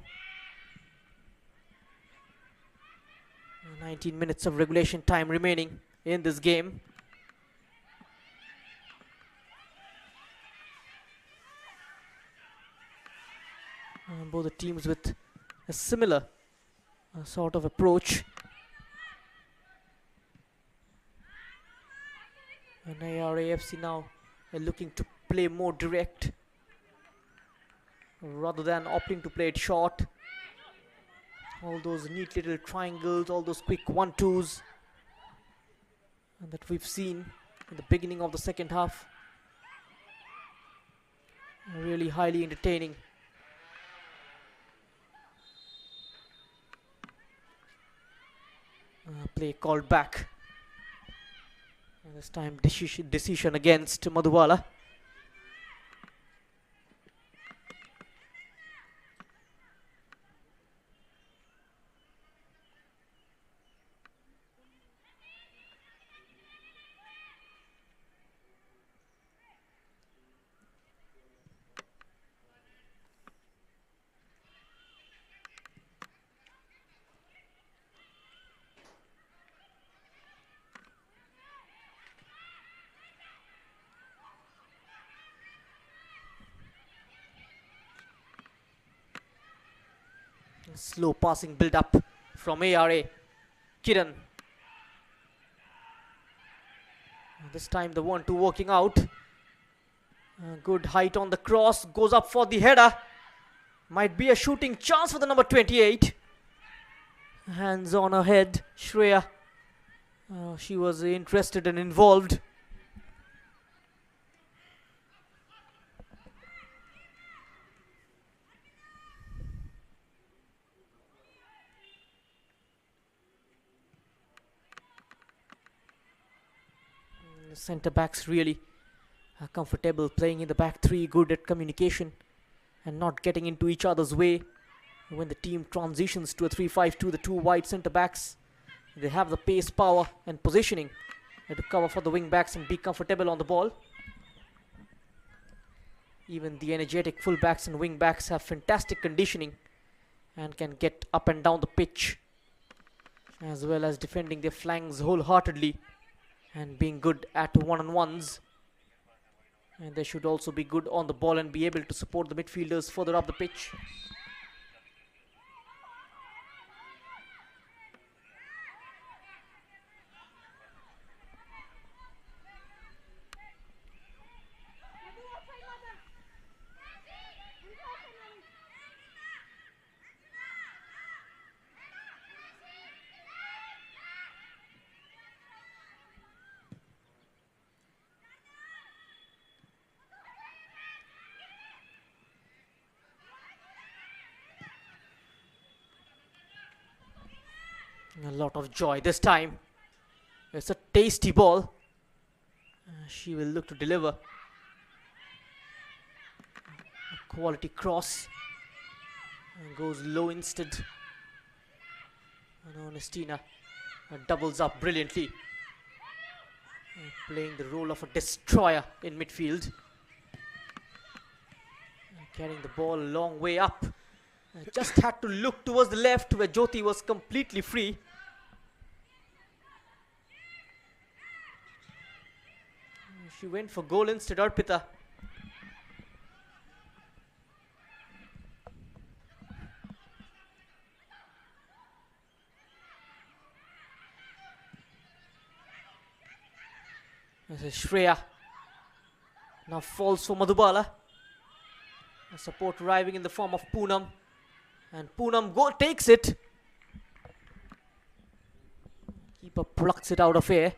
19 minutes of regulation time remaining in this game. Both the teams with a similar sort of approach. And ARA FC now looking to play more direct rather than opting to play it short. All those neat little triangles, all those quick 1-2s that we've seen in the beginning of the second half. Really highly entertaining. Play called back. And this time decision against Madhuwala. Slow passing build up from ARA. Kiran. This time the 1-2 working out. Good height on the cross. Goes up for the header. Might be a shooting chance for the number 28. Hands on her head. Shreya. She was interested and involved. The centre backs really are comfortable playing in the back three, good at communication and not getting into each other's way. When the team transitions to a 3-5-2, the two wide centre backs, they have the pace, power and positioning to cover for the wing backs and be comfortable on the ball. Even the energetic full backs and wing backs have fantastic conditioning and can get up and down the pitch, as well as defending their flanks wholeheartedly and being good at one-on-ones. And they should also be good on the ball and be able to support the midfielders further up the pitch. A lot of joy this time. It's a tasty ball. She will look to deliver. A quality cross. And goes low instead. And Ernestina doubles up brilliantly. Playing the role of a destroyer in midfield. Carrying the ball a long way up. Just had to look towards the left where Jyoti was completely free. She went for goal instead, Arpita. This is Shreya. Now falls for Madhubala. A support arriving in the form of Poonam. And Poonam takes it. Keeper plucks it out of air.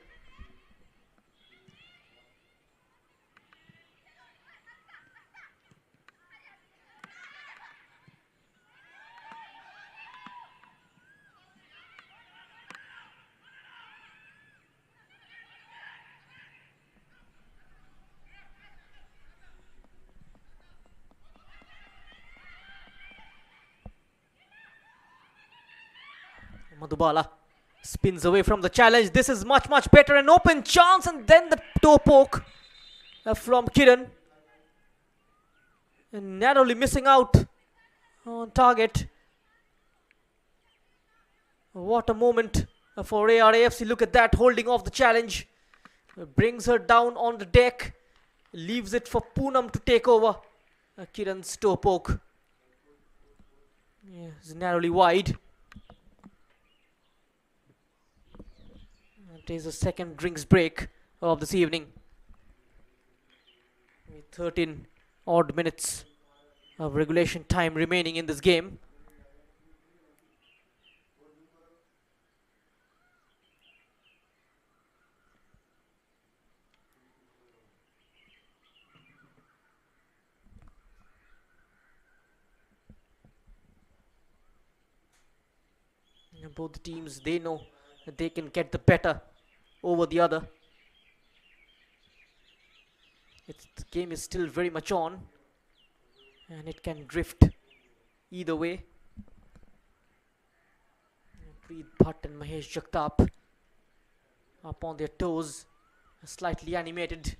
Madhubala spins away from the challenge. This is much better. An open chance and then the toe poke from Kiran. And narrowly missing out on target. What a moment for ARA FC. Look at that, holding off the challenge. Brings her down on the deck. Leaves it for Poonam to take over. Kiran's toe poke. Yeah, it's narrowly wide. It is the second drinks break of this evening. With 13 odd minutes of regulation time remaining in this game. Both the teams, they know that they can get the better over the other. The game is still very much on and it can drift either way. Preet Bhatt and Mahesh Jagtap up on their toes, slightly animated.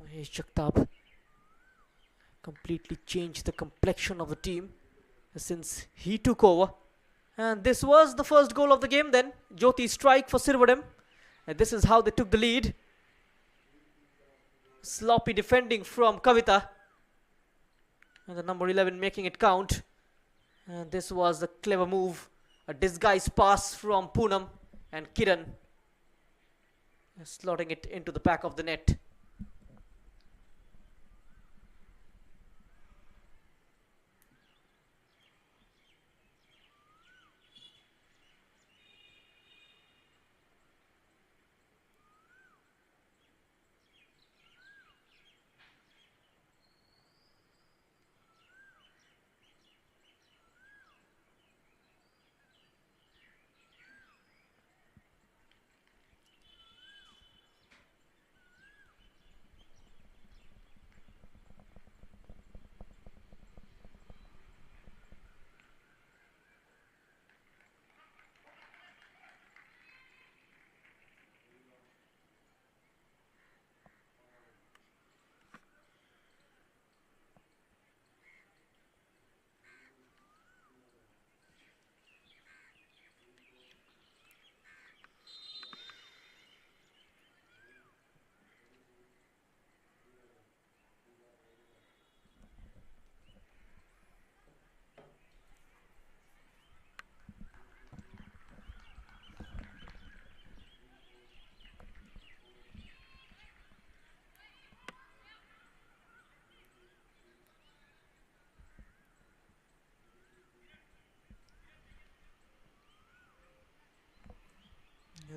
Mahesh Jagtap completely changed the complexion of the team since he took over. And this was the first goal of the game then. Jyoti strike for Sirvodem. And this is how they took the lead. Sloppy defending from Kavita. And the number 11 making it count. And this was a clever move. A disguised pass from Poonam and Kiran. Slotting it into the back of the net.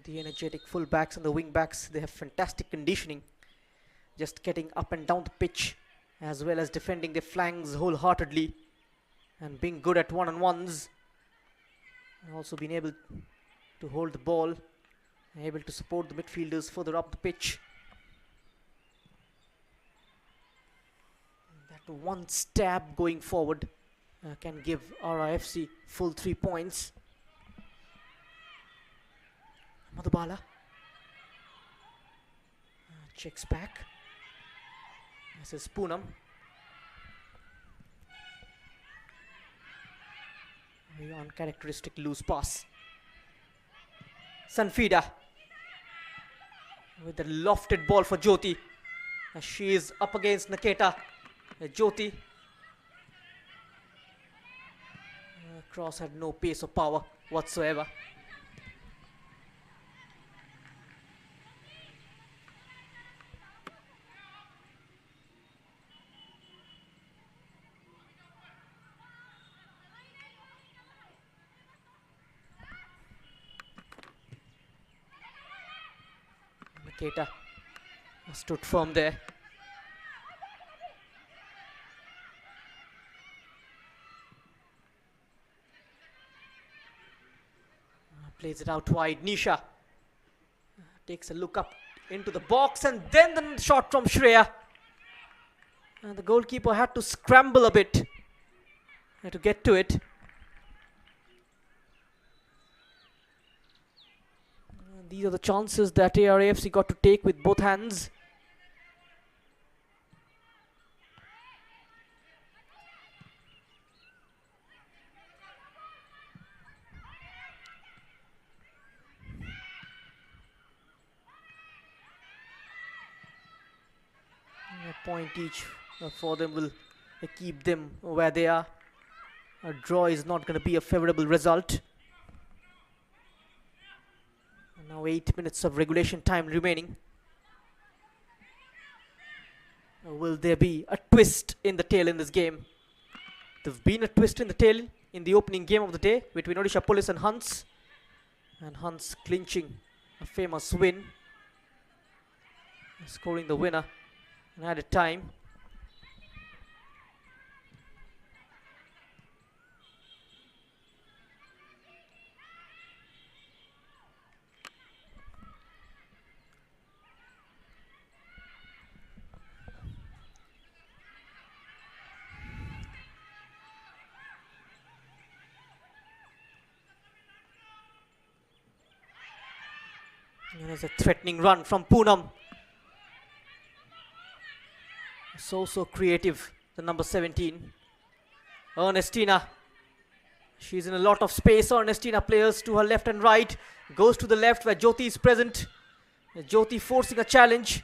The energetic fullbacks and the wing backs, they have fantastic conditioning, just getting up and down the pitch as well as defending their flanks wholeheartedly and being good at one-on-ones, and also being able to hold the ball, able to support the midfielders further up the pitch. That one stab going forward can give ARA FC full 3 points. Madhubala checks back. This is Poonam. Very uncharacteristic loose pass. Sanfida with the lofted ball for Jyoti. She is up against Naketa. Jyoti. Cross had no pace or power whatsoever. Naketa stood firm there. Plays it out wide. Nisha takes a look up into the box, and then the shot from Shreya. And the goalkeeper had to scramble a bit to get to it. These are the chances that ARA FC got to take with both hands. A point each for them will keep them where they are. A draw is not going to be a favorable result. Now 8 minutes of regulation time remaining. Will there be a twist in the tail in this game? There's been a twist in the tail in the opening game of the day between Odisha Police and Hunts. And Hunts clinching a famous win, scoring the winner in added time. And there's a threatening run from Poonam. So creative, the number 17. Ernestina. She's in a lot of space. Ernestina players to her left and right. Goes to the left where Jyoti is present. Jyoti forcing a challenge.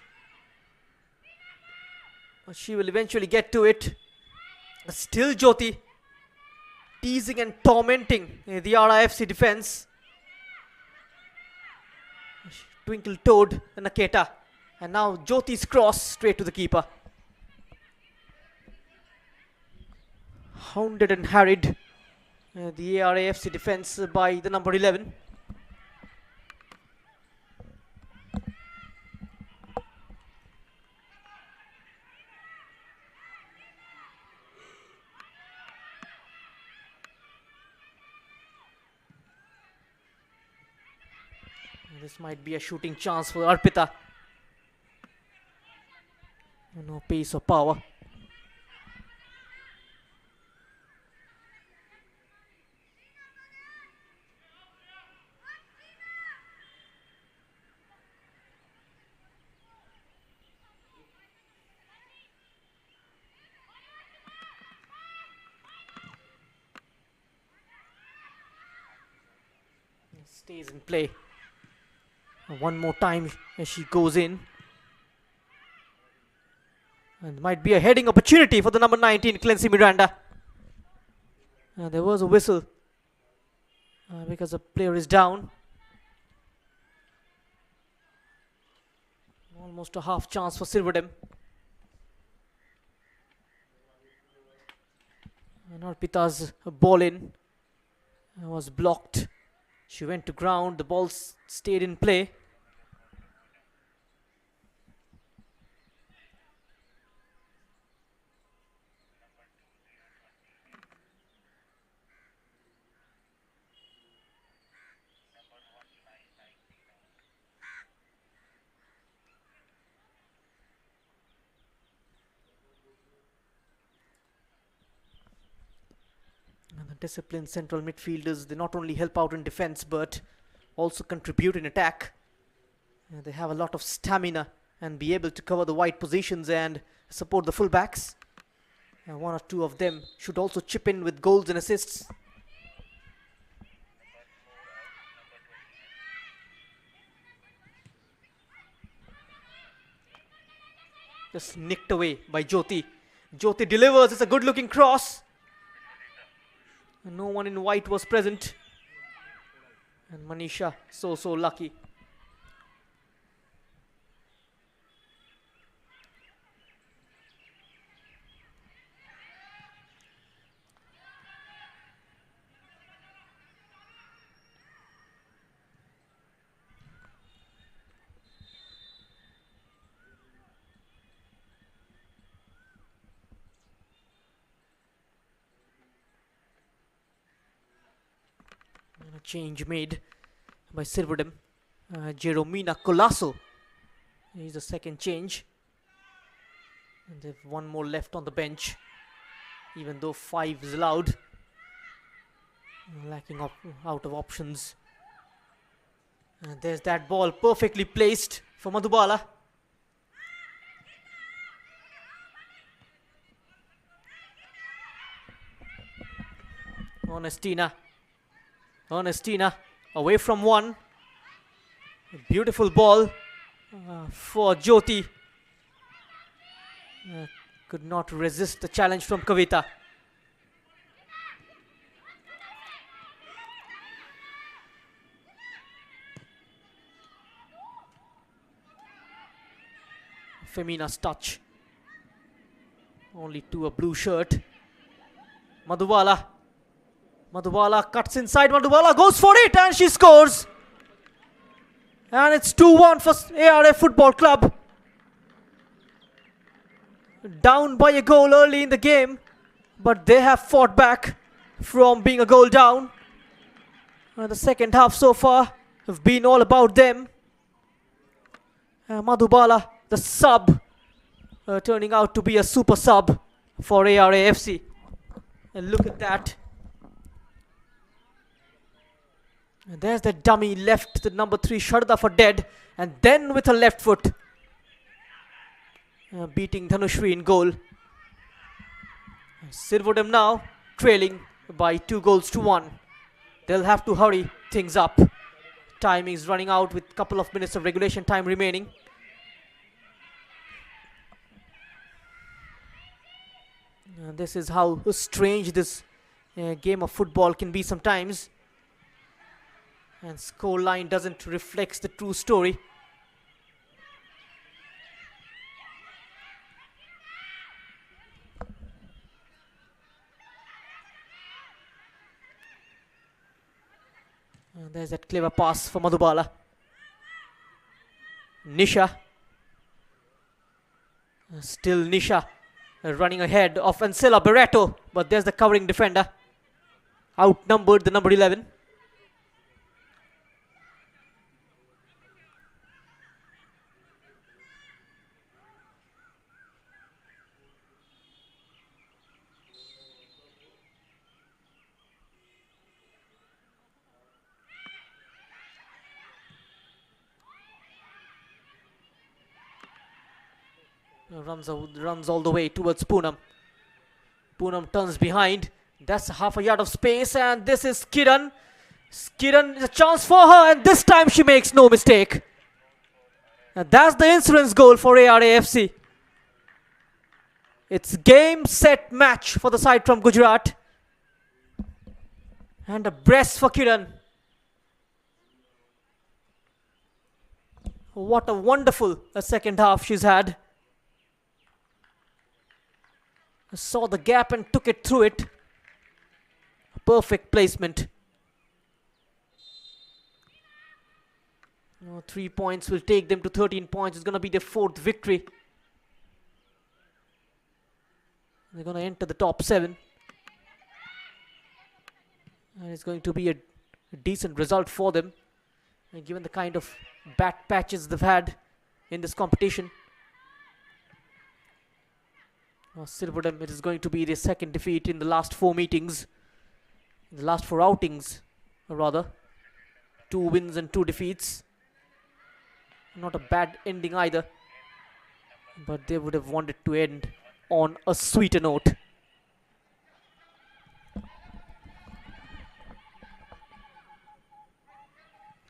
She will eventually get to it. Still Jyoti teasing and tormenting the ARA FC defense. Twinkle toed Naketa. And now Jyoti's cross straight to the keeper. Hounded and harried the ARA FC defense by the number 11. This might be a shooting chance for Arpita. No pace or power. Stays in play. One more time as she goes in. And might be a heading opportunity for the number 19, Clancy Miranda. There was a whistle because the player is down. Almost a half chance for Sirvodem. And Arpita's ball in was blocked She went to ground. The ball stayed in play. And the disciplined central midfielders, they not only help out in defense but also contribute in attack. They have a lot of stamina and be able to cover the wide positions and support the fullbacks. One or two of them should also chip in with goals and assists. Just nicked away by Jyoti. Jyoti delivers. It's a good looking cross. No one in white was present. And Manisha, so lucky. A change made by Sirvodem. Jeromina Colasso is the second change. And they have one more left on the bench, even though 5 is allowed. Lacking out of options. And there's that ball perfectly placed for Madhubala. Ernestina away from one. A beautiful ball for Jyoti. Could not resist the challenge from Kavita. Femina's touch. Only to a blue shirt. Madhubala cuts inside. Madhubala goes for it and she scores. And it's 2-1 for ARA Football Club. Down by a goal early in the game, but they have fought back from being a goal down. And the second half so far have been all about them. Madhubala, the sub, turning out to be a super sub for ARA FC. And look at that. And there's the dummy left, the number 3 Sharda for dead. And then with her left foot, beating Dhanushri in goal. Sirvodem now trailing by 2-1. They'll have to hurry things up. Time is running out with a couple of minutes of regulation time remaining. This is how strange this game of football can be sometimes. And scoreline doesn't reflect the true story. And there's that clever pass for Madhubala. Nisha. Still Nisha running ahead of Ancilla Barreto. But there's the covering defender. Outnumbered the number 11. Runs all the way towards Poonam. Poonam turns behind. That's half a yard of space, and this is Kiran. Kiran is a chance for her, and this time she makes no mistake. And that's the insurance goal for ARA FC. It's game, set, match for the side from Gujarat. And a brace for Kiran. What a wonderful second half she's had. Saw the gap and took it through it. Perfect placement. 3 points will take them to 13 points. It's going to be their 4th victory. They're going to enter the top 7. And it's going to be a decent result for them. And given the kind of bad patches they've had in this competition. Sirvodem, it is going to be their 2nd defeat in the last 4 meetings. The last 4 outings, rather. 2 wins and 2 defeats. Not a bad ending either. But they would have wanted to end on a sweeter note.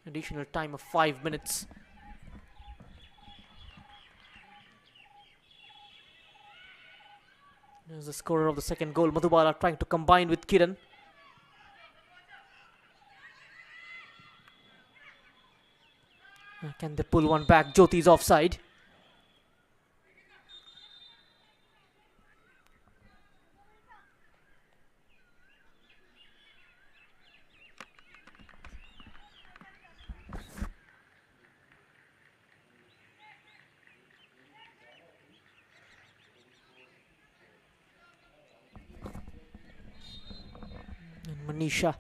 Additional time of 5 minutes. There's the scorer of the 2nd goal, Madhubala, trying to combine with Kiran. Can they pull one back? Jyoti's offside. Manisha,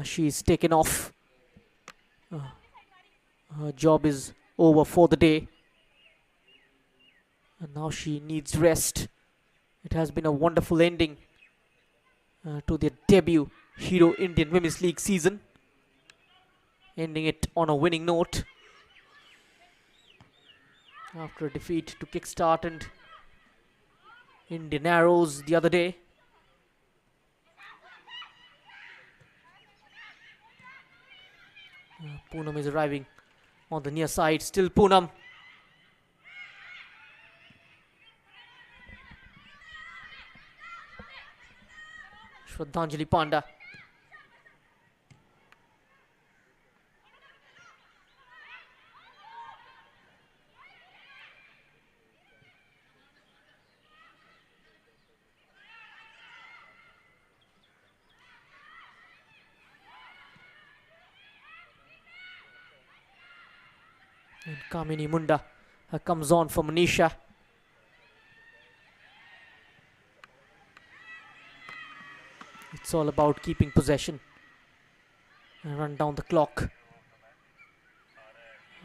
she is taken off. Her job is over for the day. And now she needs rest. It has been a wonderful ending to their debut Hero Indian Women's League season. Ending it on a winning note. After a defeat to Kickstart and Indian Arrows the other day. Poonam is arriving on the near side. Still Poonam. Shraddhanjali Panda. And Kamini Munda comes on for Manisha. It's all about keeping possession and run down the clock.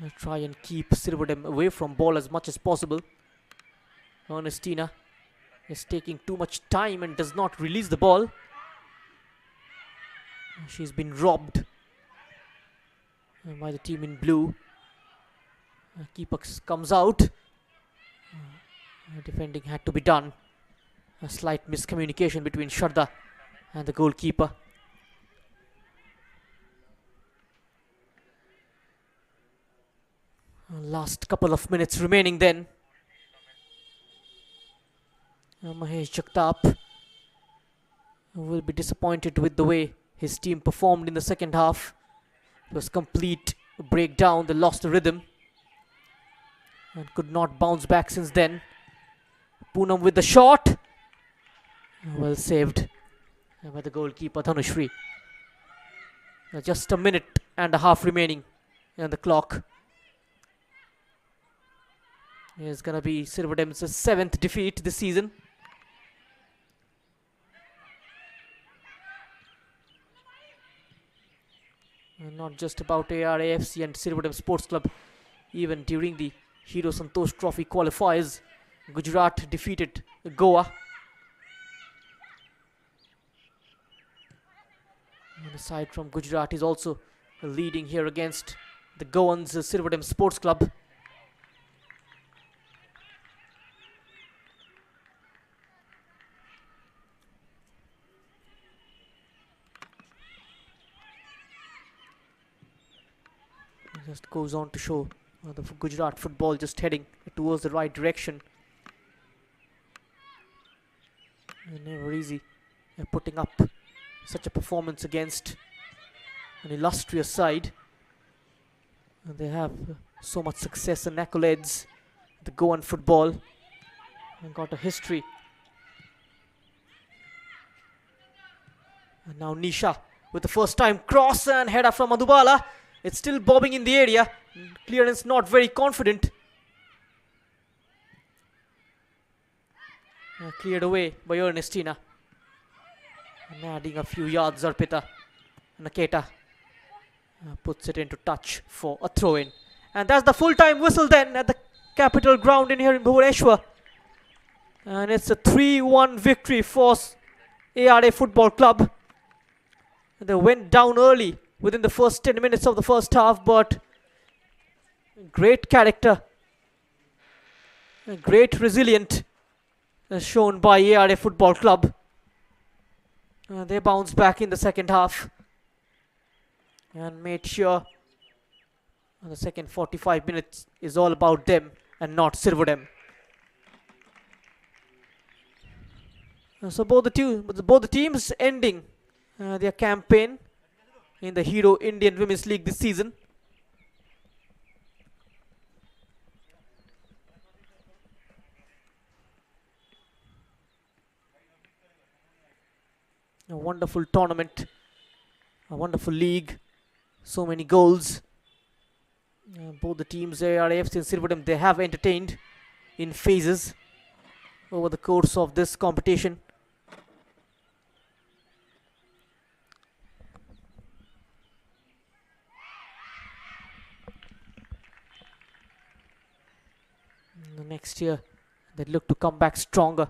I'll try and keep Sirvodem away from ball as much as possible. Ernestina is taking too much time and does not release the ball. She's been robbed by the team in blue. Keeper comes out. Defending had to be done. A slight miscommunication between Shraddha and the goalkeeper. Last couple of minutes remaining then. Mahesh Jagtap will be disappointed with the way his team performed in the 2nd half. It was complete breakdown. They lost the rhythm and could not bounce back since then. Poonam with the shot. Well saved by the goalkeeper Dhanushri. Just a minute and a half remaining on the clock. It's going to be Sirvodem's 7th defeat this season. And not just about ARA FC and Sirvodem Sports Club. Even during the Hero Santosh Trophy qualifiers, Gujarat defeated Goa. And aside from Gujarat is also leading here against the Goans Sirvodem Sports Club. It just goes on to show the Gujarat football just heading towards the right direction. And never easy putting up such a performance against an illustrious side. And they have so much success and accolades. The Goan football and got a history. And now Nisha with the first time cross and header from Madhubala. It's still bobbing in the area. Clearance not very confident. Cleared away by Ernestina. And adding a few yards, Arpita. Naketa puts it into touch for a throw-in. And that's the full-time whistle then at the Capital Ground in here in Bhubaneswar. And it's a 3-1 victory for ARA Football Club. They went down early within the first 10 minutes of the first half, but great character, great resilience shown by ARA Football Club. They bounced back in the second half and made sure the second 45 minutes is all about them and not Sirvodem. So both the teams ending their campaign in the Hero Indian Women's League this season. A wonderful tournament, a wonderful league, so many goals. Both the teams, ARA FC and Sirvodem, they have entertained in phases over the course of this competition. The next year, they look to come back stronger.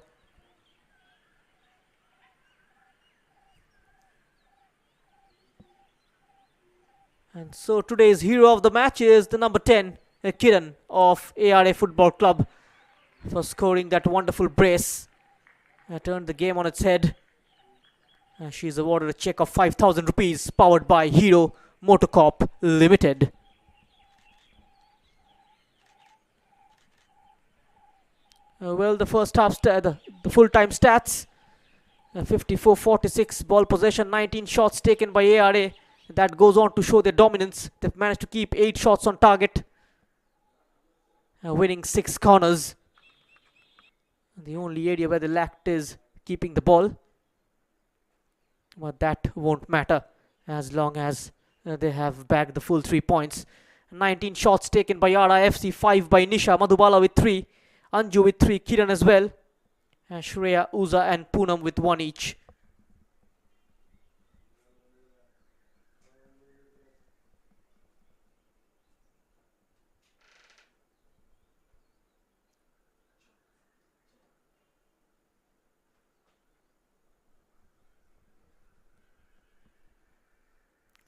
And so today's hero of the match is the number 10, Kiran of ARA Football Club, for scoring that wonderful brace. Turned the game on its head. She is awarded a check of 5,000 rupees powered by Hero Motocorp Limited. Well, the first half, the full-time stats, 54-46 ball possession, 19 shots taken by ARA. That goes on to show their dominance. They've managed to keep 8 shots on target, winning 6 corners. The only area where they lacked is keeping the ball, but that won't matter as long as they have bagged the full 3 points. 19 shots taken by ARA FC, 5 by Nisha, Madhubala with 3, Anju with 3, Kiran as well, and Shreya, Uza and Poonam with 1 each.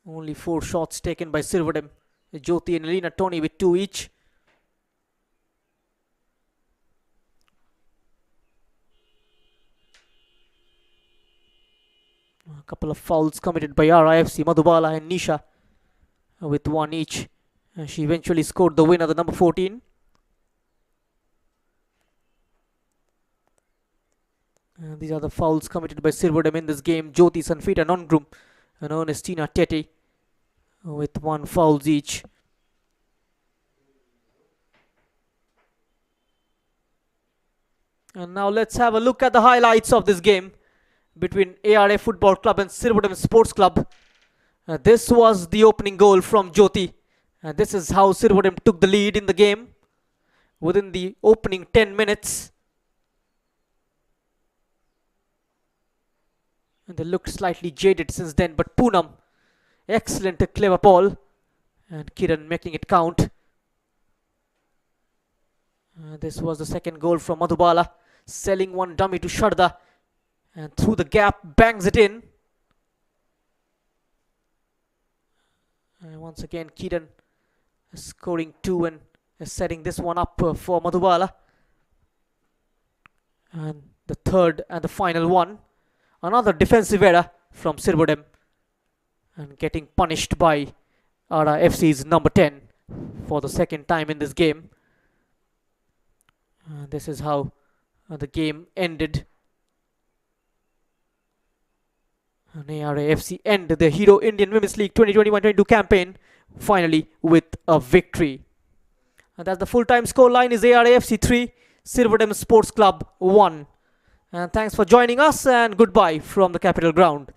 Only 4 shots taken by Sirvodem. Jyoti and Elena Tony with 2 each. A couple of fouls committed by ARA FC, Madhubala and Nisha with 1 each. She eventually scored the winner, the number 14. These are the fouls committed by Sirvodem in this game. Jyoti Sanfita Nongrum and Ernestina Tete with 1 fouls each. And now let's have a look at the highlights of this game between ARA Football Club and Sirvodem Sports Club. This was the opening goal from Jyoti. This is how Sirvodem took the lead in the game within the opening 10 minutes. And they looked slightly jaded since then, but Poonam, excellent, a clever ball, and Kiran making it count. This was the second goal from Madhubala, selling one dummy to Sharda, and through the gap bangs it in. And once again Kiran scoring 2 and setting this one up for Madhubala. And the third and the final one. Another defensive error from Sirvodem and getting punished by ARA FC's number 10 for the second time in this game. This is how the game ended. And ARA FC end the Hero Indian Women's League 2021-22 campaign finally with a victory. And that's the full-time score line is ARA FC 3, Sirvodem Sports Club 1. And thanks for joining us and goodbye from the Capital Ground.